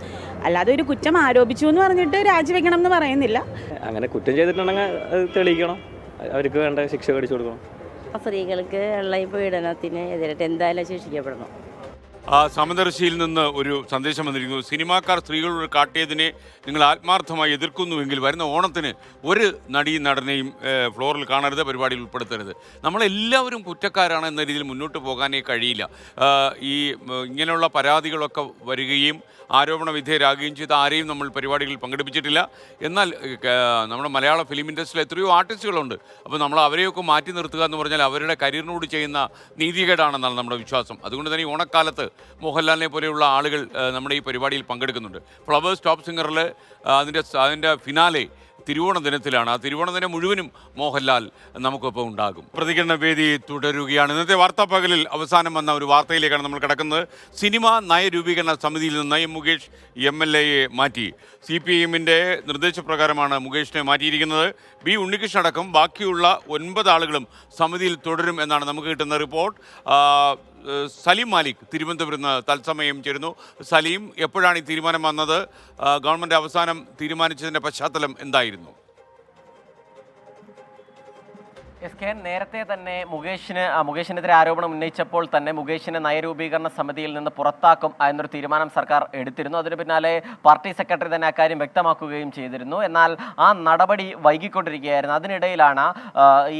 [SPEAKER 8] അല്ലാതെ ഒരു കുറ്റം ആരോപിച്ചു എന്ന് പറഞ്ഞിട്ട് രാജിവെക്കണം എന്ന് പറയുന്നില്ല.
[SPEAKER 9] അങ്ങനെ കുറ്റം ചെയ്തിട്ടുണ്ടെങ്കിൽ അത് തെളിയിക്കണം, അവർക്ക് വേണ്ട ശിക്ഷ കടിച്ചു കൊടുക്കണം.
[SPEAKER 8] സ്ത്രീകൾക്ക് ഉള്ള ഈ പീഡനത്തിന് എതിരായിട്ട് എന്തായാലും ശിക്ഷിക്കപ്പെടണം.
[SPEAKER 1] സമദർശിയിൽ നിന്ന് ഒരു സന്ദേശം വന്നിരിക്കുന്നു. സിനിമാക്കാർ സ്ത്രീകളോട് കാട്ടിയതിനെ നിങ്ങൾ ആത്മാർത്ഥമായി എതിർക്കുന്നുവെങ്കിൽ വരുന്ന ഓണത്തിന് ഒരു നടീ നടനെയും ഫ്ലോറിൽ കാണരുത്, പരിപാടിയിൽ ഉൾപ്പെടുത്തരുത്. നമ്മളെല്ലാവരും കുറ്റക്കാരാണ് എന്ന രീതിയിൽ മുന്നോട്ട് പോകാനേ കഴിയില്ല. ഇങ്ങനെയുള്ള പരാതികളൊക്കെ വരികയും ആരോപണ വിധേയരാകുകയും ചെയ്ത ആരെയും നമ്മൾ പരിപാടികളിൽ പങ്കെടുപ്പിച്ചിട്ടില്ല. എന്നാൽ നമ്മുടെ മലയാള ഫിലിം ഇൻഡസ്ട്രിയിൽ എത്രയോ ആർട്ടിസ്റ്റുകളുണ്ട്. അപ്പോൾ നമ്മൾ അവരെയൊക്കെ മാറ്റി നിർത്തുക എന്ന് പറഞ്ഞാൽ അവരുടെ കരിയറിനോട് ചെയ്യുന്ന നീതികേടാണെന്നാണ് നമ്മുടെ വിശ്വാസം. അതുകൊണ്ട് തന്നെ ഈ ഓണക്കാലത്ത് മോഹൻലാലിനെ പോലെയുള്ള ആളുകൾ നമ്മുടെ ഈ പരിപാടിയിൽ പങ്കെടുക്കുന്നുണ്ട്. ഫ്ലവേഴ്സ് ടോപ്പ് സിംഗറിൽ അതിൻ്റെ ഫിനാലെ തിരുവോണ ദിനത്തിലാണ്. ആ തിരുവോണ ദിനം മുഴുവനും മോഹൻലാൽ നമുക്കൊപ്പം ഉണ്ടാകും. പ്രതികരണ വേദി തുടരുകയാണ്. ഇന്നത്തെ വാർത്താ പകലിൽ അവസാനം വന്ന ഒരു വാർത്തയിലേക്കാണ് നമ്മൾ കിടക്കുന്നത്. സിനിമാ നയരൂപീകരണ സമിതിയിൽ നിന്ന് മുകേഷ് MLAയെ മാറ്റി. CPIMൻ്റെ നിർദ്ദേശപ്രകാരമാണ് മുകേഷിനെ മാറ്റിയിരിക്കുന്നത്. B. ഉണ്ണികൃഷ്ണൻ അടക്കം ബാക്കിയുള്ള 9 ആളുകളും സമിതിയിൽ തുടരും എന്നാണ് നമുക്ക് കിട്ടുന്ന റിപ്പോർട്ട്. സലീം മാലിക് തിരുവനന്തപുരത്ത് നിന്ന് തത്സമയം ചേരുന്നു. സലീം, എപ്പോഴാണ് ഈ തീരുമാനം വന്നത്? ഗവൺമെൻറ് അവസാനം തീരുമാനിച്ചതിൻ്റെ പശ്ചാത്തലം എന്തായിരുന്നു?
[SPEAKER 10] നേരത്തെ തന്നെ മുകേഷിനെതിരെ ആരോപണം ഉന്നയിച്ചപ്പോൾ തന്നെ മുകേഷിനെ നയരൂപീകരണ സമിതിയിൽ നിന്ന് പുറത്താക്കും എന്നൊരു തീരുമാനം സർക്കാർ എടുത്തിരുന്നു. അതിന് പിന്നാലെ പാർട്ടി സെക്രട്ടറി തന്നെ അക്കാര്യം വ്യക്തമാക്കുകയും ചെയ്തിരുന്നു. എന്നാൽ ആ നടപടി വൈകിക്കൊണ്ടിരിക്കുകയായിരുന്നു. അതിനിടയിലാണ്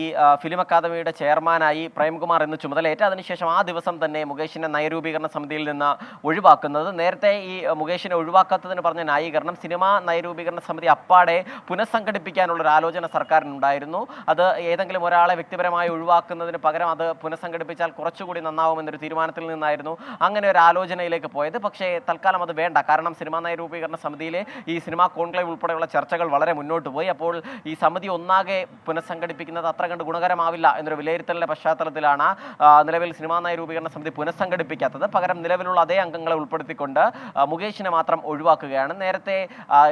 [SPEAKER 10] ഈ ഫിലിം അക്കാദമിയുടെ ചെയർമാനായി പ്രേംകുമാർ എന്ന് ചുമതലയേറ്റ അതിനുശേഷം ആ ദിവസം തന്നെ മുകേഷിനെ നയരൂപീകരണ സമിതിയിൽ നിന്ന് ഒഴിവാക്കുന്നത്. നേരത്തെ ഈ മുകേഷിനെ ഒഴിവാക്കാത്തതിന് പറഞ്ഞ ന്യായീകരണം സിനിമാ നയരൂപീകരണ സമിതി അപ്പാടെ പുനഃസംഘടിപ്പിക്കാനുള്ളൊരു ആലോചന സർക്കാരിനുണ്ടായിരുന്നു. അത് ഏതെങ്കിലും ഒരാളെ വ്യക്തിപരമായി ഒഴിവാക്കുന്നതിന് പകരം അത് പുനഃസംഘടിപ്പിച്ചാൽ കുറച്ചുകൂടി നന്നാവുമെന്നൊരു തീരുമാനത്തിൽ നിന്നായിരുന്നു അങ്ങനെ ഒരു ആലോചനയിലേക്ക് പോയത്. പക്ഷേ തൽക്കാലം അത് വേണ്ട. കാരണം സിനിമാ നയരൂപീകരണ സമിതിയിലെ ഈ സിനിമാ കോൺക്ലേവ് ഉൾപ്പെടെയുള്ള ചർച്ചകൾ വളരെ മുന്നോട്ട് പോയി. അപ്പോൾ ഈ സമിതി ഒന്നാകെ പുനഃസംഘടിപ്പിക്കുന്നത് അത്ര കണ്ട് ഗുണകരമാവില്ല എന്നൊരു വിലയിരുത്തലിന്റെ പശ്ചാത്തലത്തിലാണ് നിലവിൽ സിനിമാ നയരൂപീകരണ സമിതി പുനഃസംഘടിപ്പിക്കാത്തത്. പകരം നിലവിലുള്ള അതേ അംഗങ്ങളെ ഉൾപ്പെടുത്തിക്കൊണ്ട് മുകേഷിനെ മാത്രം ഒഴിവാക്കുകയാണ്. നേരത്തെ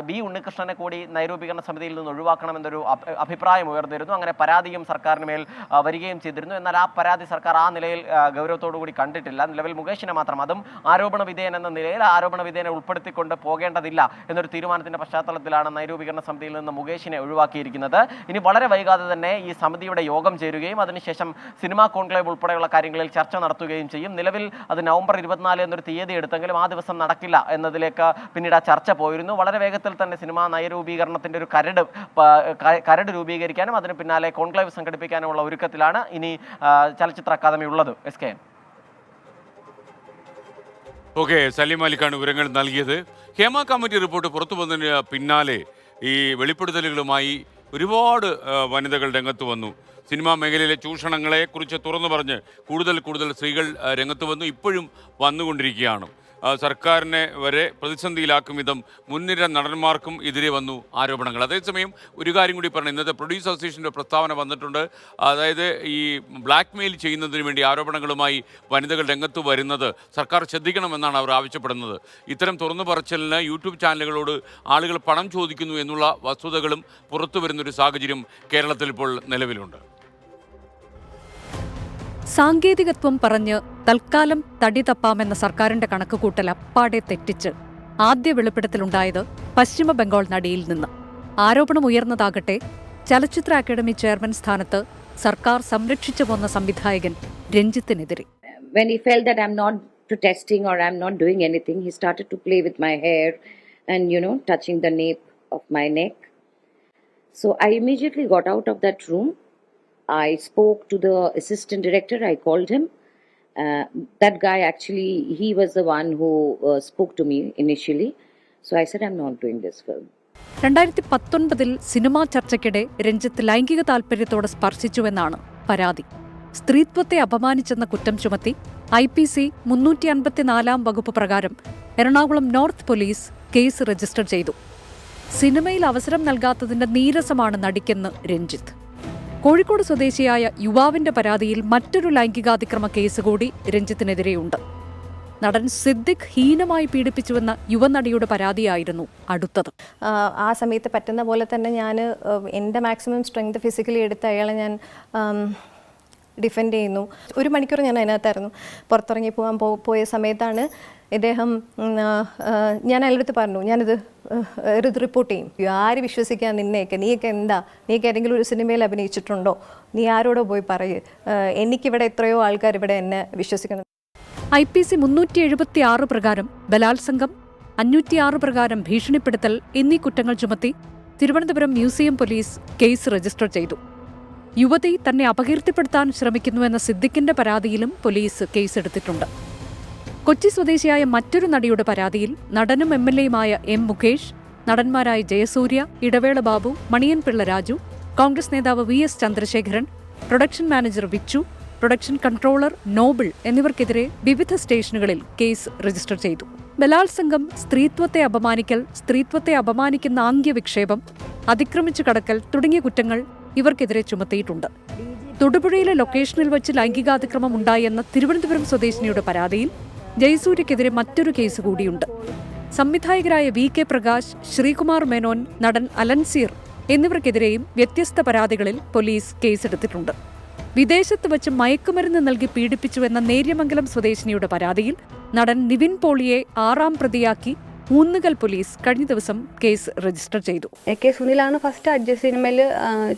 [SPEAKER 10] B. ഉണ്ണികൃഷ്ണനെ കൂടി നയരൂപീകരണ സമിതിയിൽ നിന്ന് ഒഴിവാക്കണമെന്നൊരു അഭിപ്രായം ഉയർന്നിരുന്നു. അങ്ങനെ പരാതിയും സർക്കാരിന് മേൽ വരികയും ചെയ്തിരുന്നു. എന്നാൽ ആ പരാതി സർക്കാർ ആ നിലയിൽ ഗൗരവത്തോടു കൂടി കണ്ടിട്ടില്ല. നിലവിൽ മുകേഷിനെ മാത്രം, അതും ആരോപണ വിധേയൻ എന്ന നിലയിൽ ആരോപണ വിധേയനെ ഉൾപ്പെടുത്തിക്കൊണ്ട് പോകേണ്ടതില്ല എന്നൊരു തീരുമാനത്തിന്റെ പശ്ചാത്തലത്തിലാണ് നയരൂപീകരണ സമിതിയിൽ നിന്ന് മുകേഷിനെ ഒഴിവാക്കിയിരിക്കുന്നത്. ഇനി വളരെ വൈകാതെ തന്നെ ഈ സമിതിയുടെ യോഗം ചേരുകയും അതിനുശേഷം സിനിമാ കോൺക്ലേവ് ഉൾപ്പെടെയുള്ള കാര്യങ്ങളിൽ ചർച്ച നടത്തുകയും ചെയ്യും. നിലവിൽ അത് നവംബർ 24 എന്നൊരു തീയതി എടുത്തെങ്കിലും ആ ദിവസം നടക്കില്ല എന്നതിലേക്ക് പിന്നീട് ആ ചർച്ച പോയിരുന്നു. വളരെ വേഗത്തിൽ തന്നെ സിനിമാ നയരൂപീകരണത്തിന്റെ ഒരു കരട് രൂപീകരിക്കാനും അതിന് പിന്നാലെ കോൺക്ലേവ് സംഘടിപ്പിക്കാനുമുള്ള ഒരുക്കത്തിലാണ് ഇനി ചലച്ചിത്ര അക്കാദമി ഉള്ളത്. SK.
[SPEAKER 1] ഓക്കെ, സലീം മാലിക്കാണ് വിവരങ്ങൾ നൽകിയത്. ഹേമ കമ്മിറ്റി റിപ്പോർട്ട് പുറത്തു വന്നതിന് പിന്നാലെ ഈ വെളിപ്പെടുത്തലുകളുമായി ഒരുപാട് വനിതകൾ രംഗത്ത് വന്നു. സിനിമാ മേഖലയിലെ ചൂഷണങ്ങളെക്കുറിച്ച് തുറന്നു പറഞ്ഞ് കൂടുതൽ സ്ത്രീകൾ രംഗത്ത് വന്നു, ഇപ്പോഴും വന്നുകൊണ്ടിരിക്കുകയാണ്. സർക്കാരിനെ വരെ പ്രതിസന്ധിയിലാക്കും വിധം മുൻനിര നടന്മാർക്കും എതിരെ വന്നു ആരോപണങ്ങൾ. അതേസമയം ഒരു കാര്യം കൂടി പറഞ്ഞു, ഇന്നത്തെ പ്രൊഡ്യൂസർ അസോസിയേഷൻ്റെ പ്രസ്താവന വന്നിട്ടുണ്ട്. അതായത് ഈ ബ്ലാക്ക് മെയിൽ ചെയ്യുന്നതിന് വേണ്ടി ആരോപണങ്ങളുമായി വനിതകൾ രംഗത്ത് വരുന്നത് സർക്കാർ ശ്രദ്ധിക്കണമെന്നാണ് അവർ ആവശ്യപ്പെടുന്നത്. ഇത്തരം തുറന്നു പറച്ചിലിന് യൂട്യൂബ് ചാനലുകളോട് ആളുകൾ പണം ചോദിക്കുന്നു എന്നുള്ള വസ്തുതകളും പുറത്തു വരുന്നൊരു സാഹചര്യം കേരളത്തിൽ ഇപ്പോൾ നിലവിലുണ്ട്.
[SPEAKER 11] സാങ്കേതികത്വം പറഞ്ഞ് തൽക്കാലം തടി തപ്പാമെന്ന സർക്കാരിന്റെ കണക്കുകൂട്ടൽ അപ്പാടെ തെറ്റിച്ച് ആദ്യ വെളിപ്പെടുത്തലുണ്ടായത് പശ്ചിമ ബംഗാൾ നടിയിൽ നിന്ന്. ആരോപണം ഉയർന്നതാകട്ടെ ചലച്ചിത്ര അക്കാദമി ചെയർമാൻ സ്ഥാനത്ത് സർക്കാർ സംരക്ഷിച്ചു പോന്ന സംവിധായകൻ രഞ്ജിത്തിനെതിരെ.
[SPEAKER 12] When he felt that I'm not protesting or I'm not doing anything, he started to play with my hair and, touching the nape of my neck. So I immediately got out of that room. I spoke to the assistant director. I called him. That guy actually, he was the one who spoke to me initially. So I said, I'm not doing this film.
[SPEAKER 11] 2019 cinema ചർച്ചയ്ക്കിടെ രഞ്ജിത്ത് ലൈംഗിക താൽപര്യത്തോടെ സ്പർശിച്ചുവെന്നാണ് പരാതി. സ്ത്രീത്വത്തെ അപമാനിച്ചെന്ന കുറ്റം ചുമത്തി IPC 354 വകുപ്പ് പ്രകാരം Ernakulam north police case register ചെയ്തു. സിനിമയിൽ അവസരം നൽകാത്തതിന്റെ നീരസമാണ് നടിക്കെന്ന് രഞ്ജിത്ത്. കോഴിക്കോട് സ്വദേശിയായ യുവാവിന്റെ പരാതിയിൽ മറ്റൊരു ലൈംഗികാതിക്രമ കേസ് കൂടി രഞ്ജിത്തിനെതിരെയുണ്ട്. നടൻ സിദ്ദിഖ് ഹീനമായി പീഡിപ്പിച്ചുവെന്ന യുവനടിയുടെ പരാതിയായിരുന്നു അടുത്തത്.
[SPEAKER 13] ആ സമയത്ത് പറ്റുന്ന പോലെ തന്നെ ഞാൻ എൻ്റെ മാക്സിമം സ്ട്രെങ്ത് ഫിസിക്കലി എടുത്ത് അയാളെ ഞാൻ ഡിഫെൻഡ് ചെയ്യുന്നു. 1 മണിക്കൂർ ഞാൻ അതിനകത്തായിരുന്നു. പുറത്തിറങ്ങി പോയ സമയത്താണ് ഇദ്ദേഹം, ഞാൻ അയാളടുത്ത് പറഞ്ഞു, ഞാനിത് റിപ്പോർട്ട് ചെയ്യും, ആര് വിശ്വസിക്കാൻ നിന്നെയൊക്കെ, നീയൊക്കെ എന്താ, നീക്ക് ഏതെങ്കിലും ഒരു സിനിമയിൽ അഭിനയിച്ചിട്ടുണ്ടോ, നീ ആരോടോ പോയി പറയ്, എനിക്കിവിടെ എത്രയോ ആൾക്കാർ ഇവിടെ എന്നെ വിശ്വസിക്കുന്നു.
[SPEAKER 11] IPC 376 പ്രകാരം ബലാത്സംഗം, 506 പ്രകാരം ഭീഷണിപ്പെടുത്തൽ എന്നീ കുറ്റങ്ങൾ ചുമത്തി Thiruvananthapuram museum police case register ചെയ്തു. യുവതി തന്നെ അപകീർത്തിപ്പെടുത്താൻ ശ്രമിക്കുന്നുവെന്ന സിദ്ദിഖിന്റെ പരാതിയിലും പോലീസ് കേസെടുത്തിട്ടുണ്ട്. കൊച്ചി സ്വദേശിയായ മറ്റൊരു നടിയുടെ പരാതിയിൽ നടനും MLAയുമായ M. മുകേഷ്, നടന്മാരായ ജയസൂര്യ, ഇടവേള ബാബു, മണിയൻ പിള്ള രാജു, കോൺഗ്രസ് നേതാവ് VS Chandrasekharan, production manager Vichu, production controller Noble എന്നിവർക്കെതിരെ വിവിധ സ്റ്റേഷനുകളിൽ കേസ് രജിസ്റ്റർ ചെയ്തു. ബലാത്സംഗം, സ്ത്രീത്വത്തെ അപമാനിക്കൽ, സ്ത്രീത്വത്തെ അപമാനിക്കുന്ന ആംഗ്യവിക്ഷേപം, അതിക്രമിച്ചു കടക്കൽ തുടങ്ങിയ കുറ്റങ്ങൾ ഇവർക്കെതിരെ ചുമത്തിയിട്ടുണ്ട്. തൊടുപുഴയിലെ ലൊക്കേഷനിൽ വച്ച് ലൈംഗികാതിക്രമം ഉണ്ടായെന്ന തിരുവനന്തപുരം സ്വദേശിനിയുടെ പരാതിയിൽ ജയസൂര്യക്കെതിരെ മറ്റൊരു കേസ് കൂടിയുണ്ട്. സംവിധായകരായ VK പ്രകാശ്, ശ്രീകുമാർ മേനോൻ, നടൻ അലൻസീർ എന്നിവർക്കെതിരെയും വ്യത്യസ്ത പരാതികളിൽ പോലീസ് കേസെടുത്തിട്ടുണ്ട്. വിദേശത്ത് വച്ച് മയക്കുമരുന്ന് നൽകി പീഡിപ്പിച്ചുവെന്ന നേര്യമംഗലം സ്വദേശിനിയുടെ പരാതിയിൽ നടൻ നിവിൻ പോളിയെ 6ാം പ്രതിയാക്കി ഊന്നുകൽ പോലീസ് കഴിഞ്ഞ ദിവസം കേസ് രജിസ്റ്റർ ചെയ്തു.
[SPEAKER 7] AK സുനിലാണ് ഫസ്റ്റ് സിനിമയിൽ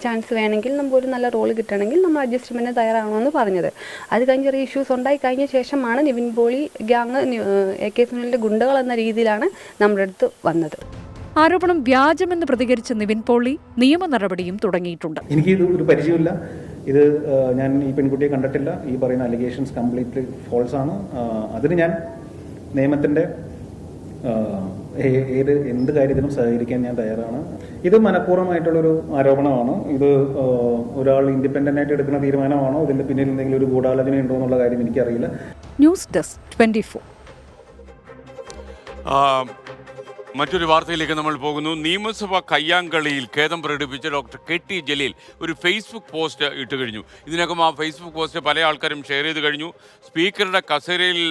[SPEAKER 7] ചാൻസ് വേണമെങ്കിൽ നമുക്ക് ഒരു നല്ല റോൾ കിട്ടണമെങ്കിൽ നമ്മൾ അഡ്ജസ്റ്റ്മെന്റ് തയ്യാറാകണമെന്ന് പറഞ്ഞത്. അത് കഴിഞ്ഞ ചെറിയ ഇഷ്യൂസ് ഉണ്ടായി കഴിഞ്ഞ ശേഷമാണ് നിവിൻ പോളി ഗ്യാങ് AK സുനിലിന്റെ ഗുണ്ടകൾ എന്ന രീതിയിലാണ് നമ്മുടെ അടുത്ത് വന്നത്.
[SPEAKER 11] ആരോപണം വ്യാജമെന്ന് പ്രതികരിച്ച നിവിൻ പോളി നിയമ നടപടിയും തുടങ്ങിയിട്ടുണ്ട്.
[SPEAKER 14] എനിക്ക് ഇത് ഒരു പരിചയമില്ല, ഇത് ഞാൻ ഈ പെൺകുട്ടിയെ കണ്ടിട്ടില്ല, ഈ പറയുന്ന അലിഗേഷൻസ് കംപ്ലീറ്റ്ലി ഫോൾസ് ആണ്. അതിന് ഞാൻ നിയമത്തിന്റെ എന്ത് കാര്യത്തിനും സഹകരിക്കാൻ ഞാൻ തയ്യാറാണ്. ഇത് മനഃപൂർവ്വമായിട്ടുള്ളൊരു ആരോപണമാണ്. ഇത് ഒരാൾ ഇൻഡിപെൻഡന്റ് ആയിട്ട് എടുക്കുന്ന തീരുമാനമാണോ, ഇതിന്റെ പിന്നിൽ എന്തെങ്കിലും ഒരു ഗൂഢാലോചന ഉണ്ടോ എന്നുള്ള കാര്യം എനിക്കറിയില്ല.
[SPEAKER 11] News desk 24.
[SPEAKER 1] മറ്റൊരു വാർത്തയിലേക്ക് നമ്മൾ പോകുന്നു. നിയമസഭാ കയ്യാങ്കളിയിൽ ഖേദം പ്രകടിപ്പിച്ച ഡോക്ടർ KT ജലീൽ ഒരു ഫേസ്ബുക്ക് പോസ്റ്റ് ഇട്ട് കഴിഞ്ഞു. ഇതിനകം ആ ഫേസ്ബുക്ക് പോസ്റ്റ് പല ആൾക്കാരും ഷെയർ ചെയ്ത് കഴിഞ്ഞു. സ്പീക്കറുടെ കസേരയിൽ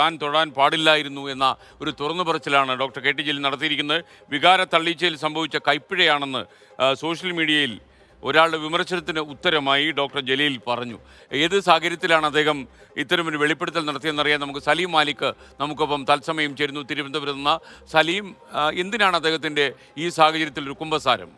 [SPEAKER 1] താൻ തൊടാൻ പാടില്ലായിരുന്നു എന്ന ഒരു തുറന്നു പറച്ചിലാണ് ഡോക്ടർ KT ജലീൽ നടത്തിയിരിക്കുന്നത്. വികാര തള്ളിച്ചയിൽ സംഭവിച്ച കൈപ്പിഴയാണെന്ന് സോഷ്യൽ മീഡിയയിൽ ഒരാളുടെ വിമർശനത്തിന് ഉത്തരമായി ഡോക്ടർ ജലീൽ പറഞ്ഞു. ഏത് സാഹചര്യത്തിലാണ് അദ്ദേഹം ഇത്തരമൊരു വെളിപ്പെടുത്തൽ നടത്തിയെന്നറിയാൻ നമുക്ക് സലീം മാലിക് നമുക്കൊപ്പം തത്സമയം ചേരുന്നു. തിരുവനന്തപുരത്ത് നിന്ന് സലീം, എന്തിനാണ് അദ്ദേഹത്തിൻ്റെ ഈ സാഹചര്യത്തിൽ ഒരു കുമ്പസാരം?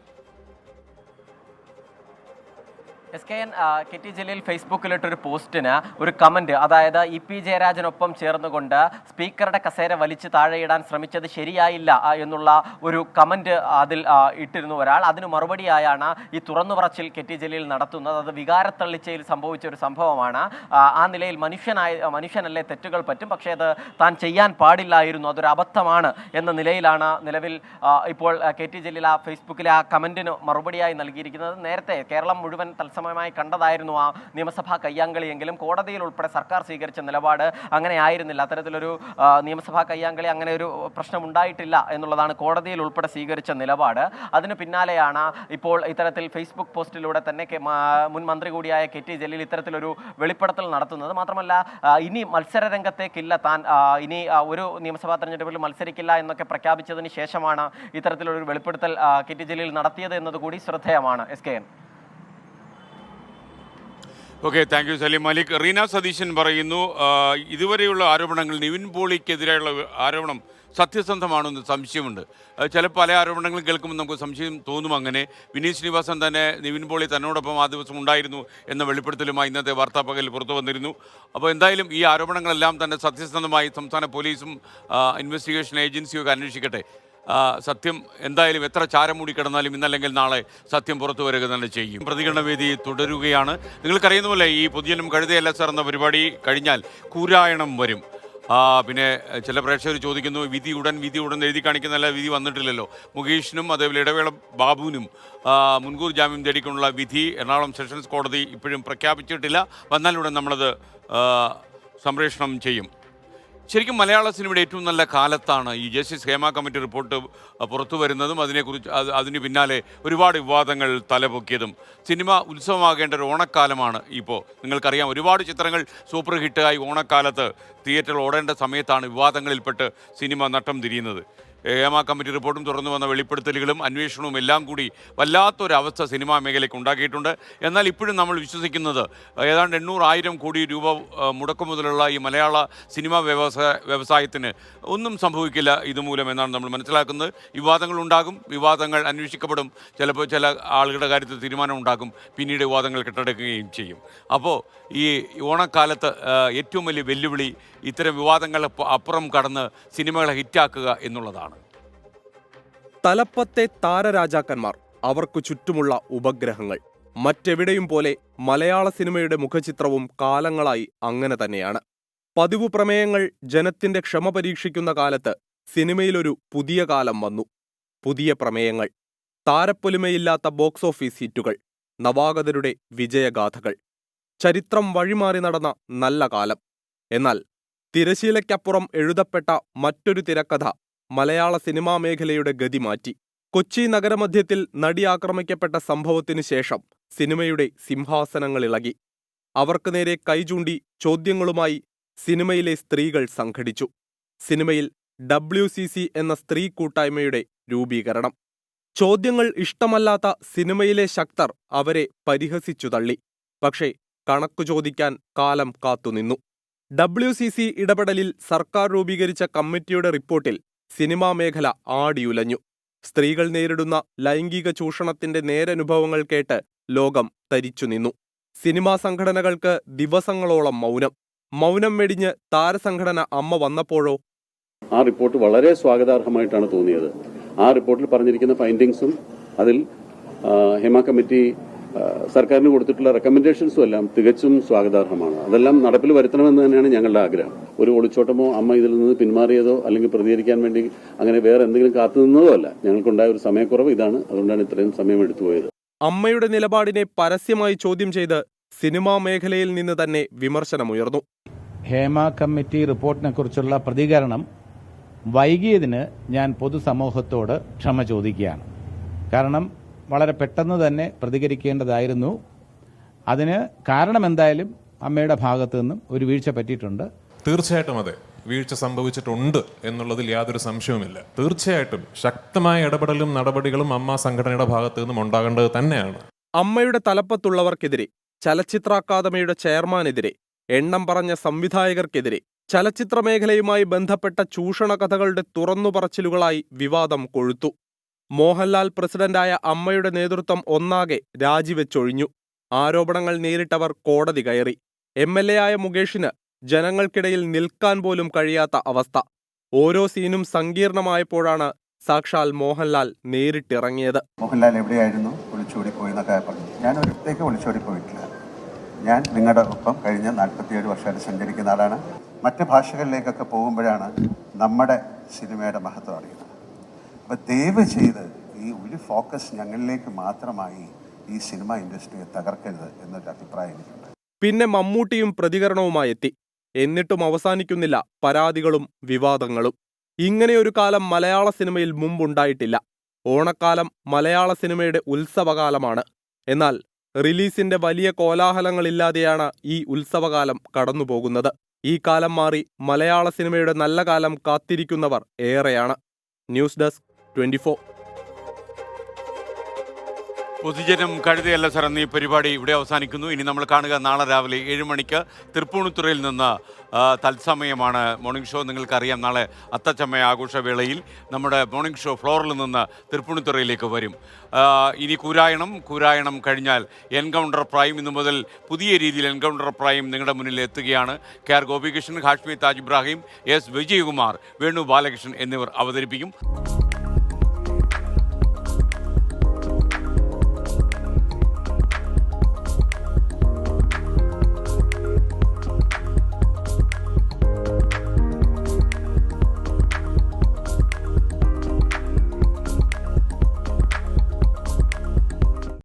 [SPEAKER 10] SKN കെ ടി ജലീൽ ഫേസ്ബുക്കിലിട്ടൊരു പോസ്റ്റിന് ഒരു കമന്റ്, അതായത് EP ജയരാജനൊപ്പം ചേർന്നുകൊണ്ട് സ്പീക്കറുടെ കസേര വലിച്ചു താഴെയിടാൻ ശ്രമിച്ചത് ശരിയായില്ല എന്നുള്ള ഒരു കമന്റ് അതിൽ ഇട്ടിരുന്നു ഒരാൾ. അതിന് മറുപടിയായാണ് ഈ തുറന്നു പറച്ചിൽ കെ ടി ജലീൽ നടത്തുന്നത്. അത് വികാരത്തള്ളിച്ചയിൽ സംഭവിച്ച ഒരു സംഭവമാണ്. ആ നിലയിൽ മനുഷ്യനല്ലേ തെറ്റുകൾ പറ്റും, പക്ഷേ അത് താൻ ചെയ്യാൻ പാടില്ലായിരുന്നു, അതൊരു അബദ്ധമാണ് എന്ന നിലയിലാണ് നിലവിൽ ഇപ്പോൾ കെ ടി ജലീൽ ആ ഫേസ്ബുക്കിലെ ആ കമന്റിന് മറുപടിയായി നൽകിയിരിക്കുന്നത്. നേരത്തെ കേരളം മുഴുവൻ തത്സമയമായി കണ്ടതായിരുന്നു ആ നിയമസഭാ കയ്യാങ്കളിയെങ്കിലും കോടതിയിൽ ഉൾപ്പെടെ സർക്കാർ സ്വീകരിച്ച നിലപാട് അങ്ങനെ ആയിരുന്നില്ല. അത്തരത്തിലൊരു നിയമസഭാ കയ്യാങ്കളി അങ്ങനെ ഒരു പ്രശ്നം ഉണ്ടായിട്ടില്ല എന്നുള്ളതാണ് കോടതിയിൽ ഉൾപ്പെടെ സ്വീകരിച്ച നിലപാട്. അതിന് പിന്നാലെയാണ് ഇപ്പോൾ ഇത്തരത്തിൽ ഫേസ്ബുക്ക് പോസ്റ്റിലൂടെ തന്നെ മുൻ മന്ത്രി കൂടിയായ കെ ടി ജലീൽ ഇത്തരത്തിലൊരു വെളിപ്പെടുത്തൽ നടത്തുന്നത്. മാത്രമല്ല ഇനി മത്സര രംഗത്തേക്കില്ല താൻ, ഇനി ഒരു നിയമസഭാ തെരഞ്ഞെടുപ്പിൽ മത്സരിക്കില്ല എന്നൊക്കെ പ്രഖ്യാപിച്ചതിന് ശേഷമാണ് ഇത്തരത്തിലൊരു വെളിപ്പെടുത്തൽ കെ ടി ജലീൽ നടത്തിയത് എന്നതുകൂടി ശ്രദ്ധേയമാണ്. SKN.
[SPEAKER 1] Okay, thank you Salim Malik. Reena Satheesan പറയുന്നു, ഇതുവരെയുള്ള ആരോപണങ്ങൾ, നിവിൻ പോളിക്കെതിരെയുള്ള ആരോപണം സത്യസന്ധമാണെന്ന് സംശയമുണ്ട്. ചില പല ആരോപണങ്ങളും കേൾക്കുമ്പോൾ നമുക്ക് സംശയം തോന്നും. അങ്ങനെ വിനീത് ശ്രീനിവാസൻ തന്നെ നിവിൻ പോളി തന്നോടൊപ്പം ആ ദിവസം ഉണ്ടായിരുന്നു എന്ന വെളിപ്പെടുത്തലുമായി ഇന്നത്തെ വാർത്താപ്പകൽ പുറത്തു വന്നിരുന്നു. അപ്പോൾ എന്തായാലും ഈ ആരോപണങ്ങളെല്ലാം തന്നെ സത്യസന്ധമായി സംസ്ഥാന പോലീസും ഇൻവെസ്റ്റിഗേഷൻ ഏജൻസിയും ഒക്കെ അന്വേഷിക്കട്ടെ. സത്യം എന്തായാലും എത്ര ചാരം മൂടി കിടന്നാലും ഇന്നല്ലെങ്കിൽ നാളെ സത്യം പുറത്തു വരിക തന്നെ ചെയ്യും. പ്രതികരണ വേദി തുടരുകയാണ്. നിങ്ങൾക്കറിയുന്ന പോലെ ഈ പൊതുജനം കഴുതയല്ല സാർ എന്ന പരിപാടി കഴിഞ്ഞാൽ കൂരായണം വരും. പിന്നെ ചില പ്രേക്ഷകർ ചോദിക്കുന്നു, വിധി ഉടൻ എഴുതി കാണിക്കുന്നല്ല, വിധി വന്നിട്ടില്ലല്ലോ. മുകേഷിനും അതേപോലെ ഇടവേള ബാബുവിനും മുൻകൂർ ജാമ്യം തേടിക്കൊണ്ടുള്ള വിധി എറണാകുളം സെഷൻസ് കോടതി ഇപ്പോഴും പ്രഖ്യാപിച്ചിട്ടില്ല. വന്നാലുടൻ നമ്മളത് സംപ്രേഷണം ചെയ്യും. ശരിക്കും മലയാള സിനിമയുടെ ഏറ്റവും നല്ല കാലത്താണ് ഈ ജസ്റ്റിസ് ഹേമ കമ്മിറ്റി റിപ്പോർട്ട് പുറത്തു വരുന്നതും അതിന് പിന്നാലെ ഒരുപാട് വിവാദങ്ങൾ തലപൊക്കിയതും. സിനിമ ഉത്സവമാകേണ്ട ഒരു ഓണക്കാലമാണ് ഇപ്പോൾ. നിങ്ങൾക്കറിയാം, ഒരുപാട് ചിത്രങ്ങൾ സൂപ്പർ ഹിറ്റായി ഓണക്കാലത്ത് തിയേറ്ററിൽ ഓടേണ്ട സമയത്താണ് വിവാദങ്ങളിൽപ്പെട്ട് സിനിമ നട്ടം തിരിയുന്നത്. ഹേമ കമ്മിറ്റി റിപ്പോർട്ടും തുറന്നു വന്ന വെളിപ്പെടുത്തലുകളും അന്വേഷണവും എല്ലാം കൂടി വല്ലാത്തൊരവസ്ഥ സിനിമാ മേഖലയ്ക്ക് ഉണ്ടാക്കിയിട്ടുണ്ട്. എന്നാൽ ഇപ്പോഴും നമ്മൾ വിശ്വസിക്കുന്നത് ഏതാണ്ട് 800,000 കോടി രൂപ മുടക്കുമുതലുള്ള ഈ മലയാള സിനിമാ വ്യവസായത്തിന് ഒന്നും സംഭവിക്കില്ല ഇതുമൂലം എന്നാണ് നമ്മൾ മനസ്സിലാക്കുന്നത്. വിവാദങ്ങളുണ്ടാകും, വിവാദങ്ങൾ അന്വേഷിക്കപ്പെടും, ചിലപ്പോൾ ചില ആളുകളുടെ കാര്യത്തിൽ തീരുമാനം ഉണ്ടാകും, പിന്നീട് വിവാദങ്ങൾ കെട്ടടക്കുകയും ചെയ്യും. അപ്പോൾ ഈ ഓണക്കാലത്ത് ഏറ്റവും വലിയ വെല്ലുവിളി ഇത്തരം വിവാദങ്ങൾ അപ്പുറം കടന്ന് സിനിമകളെ ഹിറ്റാക്കുക എന്നുള്ളതാണ്.
[SPEAKER 5] തലപ്പത്തെ താരരാജാക്കന്മാർ, അവർക്കു ചുറ്റുമുള്ള ഉപഗ്രഹങ്ങൾ. മറ്റെവിടെയും പോലെ മലയാള സിനിമയുടെ മുഖചിത്രവും കാലങ്ങളായി അങ്ങനെ തന്നെയാണ്. പതിവ് പ്രമേയങ്ങൾ ജനത്തിന്റെ ക്ഷമ പരീക്ഷിക്കുന്ന കാലത്ത് സിനിമയിലൊരു പുതിയ കാലം വന്നു. പുതിയ പ്രമേയങ്ങൾ, താരപ്പൊലിമയില്ലാത്ത ബോക്സ് ഓഫീസ് ഹിറ്റുകൾ, നവാഗതരുടെ വിജയഗാഥകൾ. ചരിത്രം വഴിമാറി നടന്ന നല്ല കാലം. എന്നാൽ തിരശീലയ്ക്കപ്പുറം എഴുതപ്പെട്ട മറ്റൊരു തിരക്കഥ മലയാള സിനിമാ മേഖലയുടെ ഗതി മാറ്റി. കൊച്ചി നഗരമധ്യത്തിൽ നടി ആക്രമിക്കപ്പെട്ട സംഭവത്തിനു ശേഷം സിനിമയുടെ സിംഹാസനങ്ങളിളകി. അവർക്ക് നേരെ കൈചൂണ്ടി ചോദ്യങ്ങളുമായി സിനിമയിലെ സ്ത്രീകൾ സംഘടിച്ചു. സിനിമയിൽ WCC എന്ന സ്ത്രീ കൂട്ടായ്മയുടെ രൂപീകരണം. ചോദ്യങ്ങൾ ഇഷ്ടമല്ലാത്ത സിനിമയിലെ ശക്തർ അവരെ പരിഹസിച്ചു തള്ളി. പക്ഷേ കണക്കു ചോദിക്കാൻ കാലം കാത്തുനിന്നു. WCC ഇടപെടലിൽ സർക്കാർ രൂപീകരിച്ച കമ്മിറ്റിയുടെ റിപ്പോർട്ടിൽ സിനിമാ മേഖല ആടിയുലഞ്ഞു. സ്ത്രീകൾ നേരിടുന്ന ലൈംഗിക ചൂഷണത്തിന്റെ നേരനുഭവങ്ങൾ കേട്ട് ലോകം തരിച്ചുനിന്നു. സിനിമാ സംഘടനകൾക്ക് ദിവസങ്ങളോളം മൗനം വെടിഞ്ഞ് താരസംഘടന അമ്മ വന്നപ്പോഴോ?
[SPEAKER 15] ആ റിപ്പോർട്ട് വളരെ സ്വാഗതാർഹമായിട്ടാണ് തോന്നിയത്. ആ റിപ്പോർട്ടിൽ പറഞ്ഞിരിക്കുന്ന ഫൈൻഡിങ്സും അതിൽ ഹേമ കമ്മിറ്റി സർക്കാരിന് കൊടുത്തിട്ടുള്ള റെക്കമെൻഡേഷൻസും എല്ലാം തികച്ചും സ്വാഗതാർഹമാണ്. അതെല്ലാം നടപ്പിൽ വരുത്തണമെന്ന് തന്നെയാണ് ഞങ്ങളുടെ ആഗ്രഹം. ഒരു ഒളിച്ചോട്ടമോ അമ്മ ഇതിൽ നിന്ന് പിന്മാറിയതോ അല്ലെങ്കിൽ പ്രതികരിക്കാൻ വേണ്ടി അങ്ങനെ വേറെ എന്തെങ്കിലും കാത്തുനിന്നതോ അല്ല. ഞങ്ങൾക്കുണ്ടായ ഒരു സമയക്കുറവ് ഇതാണ്. അതുകൊണ്ടാണ് ഇത്രയും സമയം എടുത്തുപോയത്.
[SPEAKER 5] അമ്മയുടെ നിലപാടിനെ പരസ്യമായി ചോദ്യം ചെയ്ത് സിനിമാ മേഖലയിൽ നിന്ന് തന്നെ വിമർശനമുയർന്നു.
[SPEAKER 2] ഹേമ കമ്മിറ്റി റിപ്പോർട്ടിനെ കുറിച്ചുള്ള പ്രതികരണം വൈകിയതിന് ഞാൻ പൊതുസമൂഹത്തോട് ക്ഷമ ചോദിക്കുകയാണ്. കാരണം വളരെ പെട്ടെന്ന് തന്നെ പ്രതികരിക്കേണ്ടതായിരുന്നു. അതിന് കാരണം എന്തായാലും അമ്മയുടെ ഭാഗത്തു നിന്നും ഒരു വീഴ്ച പറ്റിയിട്ടുണ്ട്.
[SPEAKER 16] തീർച്ചയായിട്ടും അതെ, വീഴ്ച സംഭവിച്ചിട്ടുണ്ട് എന്നുള്ളതിൽ യാതൊരു സംശയവുമില്ല. തീർച്ചയായിട്ടും ശക്തമായ ഇടപെടലും നടപടികളും അമ്മ സംഘടനയുടെ ഭാഗത്തു നിന്നും ഉണ്ടാകേണ്ടത് തന്നെയാണ്.
[SPEAKER 5] അമ്മയുടെ തലപ്പത്തുള്ളവർക്കെതിരെ, ചലച്ചിത്ര അക്കാദമിയുടെ ചെയർമാനെതിരെ, എണ്ണം പറഞ്ഞ സംവിധായകർക്കെതിരെ, ചലച്ചിത്ര മേഖലയുമായി ബന്ധപ്പെട്ട ചൂഷണ കഥകളുടെ തുറന്നുപറച്ചിലുകളായി വിവാദം കൊഴുത്തു. മോഹൻലാൽ പ്രസിഡന്റായ അമ്മയുടെ നേതൃത്വം ഒന്നാകെ രാജിവെച്ചൊഴിഞ്ഞു.
[SPEAKER 17] ആരോപണങ്ങൾ നേരിട്ടവർ കോടതി കയറി. MLA ആയ മുകേഷിന് ജനങ്ങൾക്കിടയിൽ നിൽക്കാൻ പോലും കഴിയാത്ത അവസ്ഥ. ഓരോ സീനും സങ്കീർണമായപ്പോഴാണ് സാക്ഷാൽ മോഹൻലാൽ നേരിട്ടിറങ്ങിയത്.
[SPEAKER 18] മോഹൻലാൽ എവിടെയായിരുന്നു? ഒളിച്ചോടി പോയി എന്നൊക്കെ പറഞ്ഞു. ഞാൻ ഒരിടത്തേക്ക് ഒളിച്ചോടി പോയിട്ടില്ല. ഞാൻ നിങ്ങളുടെ ഒപ്പം കഴിഞ്ഞ 47 വർഷമായിട്ട് സഞ്ചരിക്കുന്ന ആളാണ്. മറ്റ് ഭാഷകളിലേക്കൊക്കെ പോകുമ്പോഴാണ് നമ്മുടെ സിനിമയുടെ മഹത്വം അറിയുന്നത്. അപ്പോൾ ദയവ് ചെയ്ത് ഈ ഒരു ഫോക്കസ് ഞങ്ങളിലേക്ക് മാത്രമായി ഈ സിനിമ ഇൻഡസ്ട്രിയെ തകർക്കരുത് എന്നൊരു അഭിപ്രായം എനിക്കുണ്ട്.
[SPEAKER 17] പിന്നെ മമ്മൂട്ടിയും പ്രതികരണവുമായി എത്തി. എന്നിട്ടും അവസാനിക്കുന്നില്ല പരാതികളും വിവാദങ്ങളും. ഇങ്ങനെയൊരു കാലം മലയാള സിനിമയിൽ മുമ്പുണ്ടായിട്ടില്ല. ഓണക്കാലം മലയാള സിനിമയുടെ ഉത്സവകാലമാണ്. എന്നാൽ റിലീസിന്റെ വലിയ കോലാഹലങ്ങളില്ലാതെയാണ് ഈ ഉത്സവകാലം കടന്നുപോകുന്നത്. ഈ കാലം മാറി മലയാള സിനിമയുടെ നല്ല കാലം കാത്തിരിക്കുന്നവർ ഏറെയാണ്. News desk 24.
[SPEAKER 1] പൊതുജനം കഴുതയല്ല സർ എന്ന ഈ പരിപാടി ഇവിടെ അവസാനിക്കുന്നു. ഇനി നമ്മൾ കാണുക നാളെ രാവിലെ 7 മണിക്ക് തൃപ്പൂണിത്തുറയിൽ നിന്ന് തത്സമയമാണ് മോർണിംഗ് ഷോ. നിങ്ങൾക്കറിയാം, നാളെ അത്തച്ചമയ ആഘോഷവേളയിൽ നമ്മുടെ മോർണിംഗ് ഷോ ഫ്ലോറിൽ നിന്ന് തൃപ്പൂണിത്തുറയിലേക്ക് വരും. ഇനി കൂരായണം കഴിഞ്ഞാൽ എൻകൗണ്ടർ പ്രൈം. ഇന്നു മുതൽ പുതിയ രീതിയിൽ എൻകൗണ്ടർ പ്രൈം നിങ്ങളുടെ മുന്നിൽ എത്തുകയാണ്. KR ഗോപികൃഷ്ണൻ, ഹാഷ്മി താജ് ഇബ്രാഹിം, S വിജയകുമാർ, വേണു ബാലകൃഷ്ണൻ എന്നിവർ അവതരിപ്പിക്കും.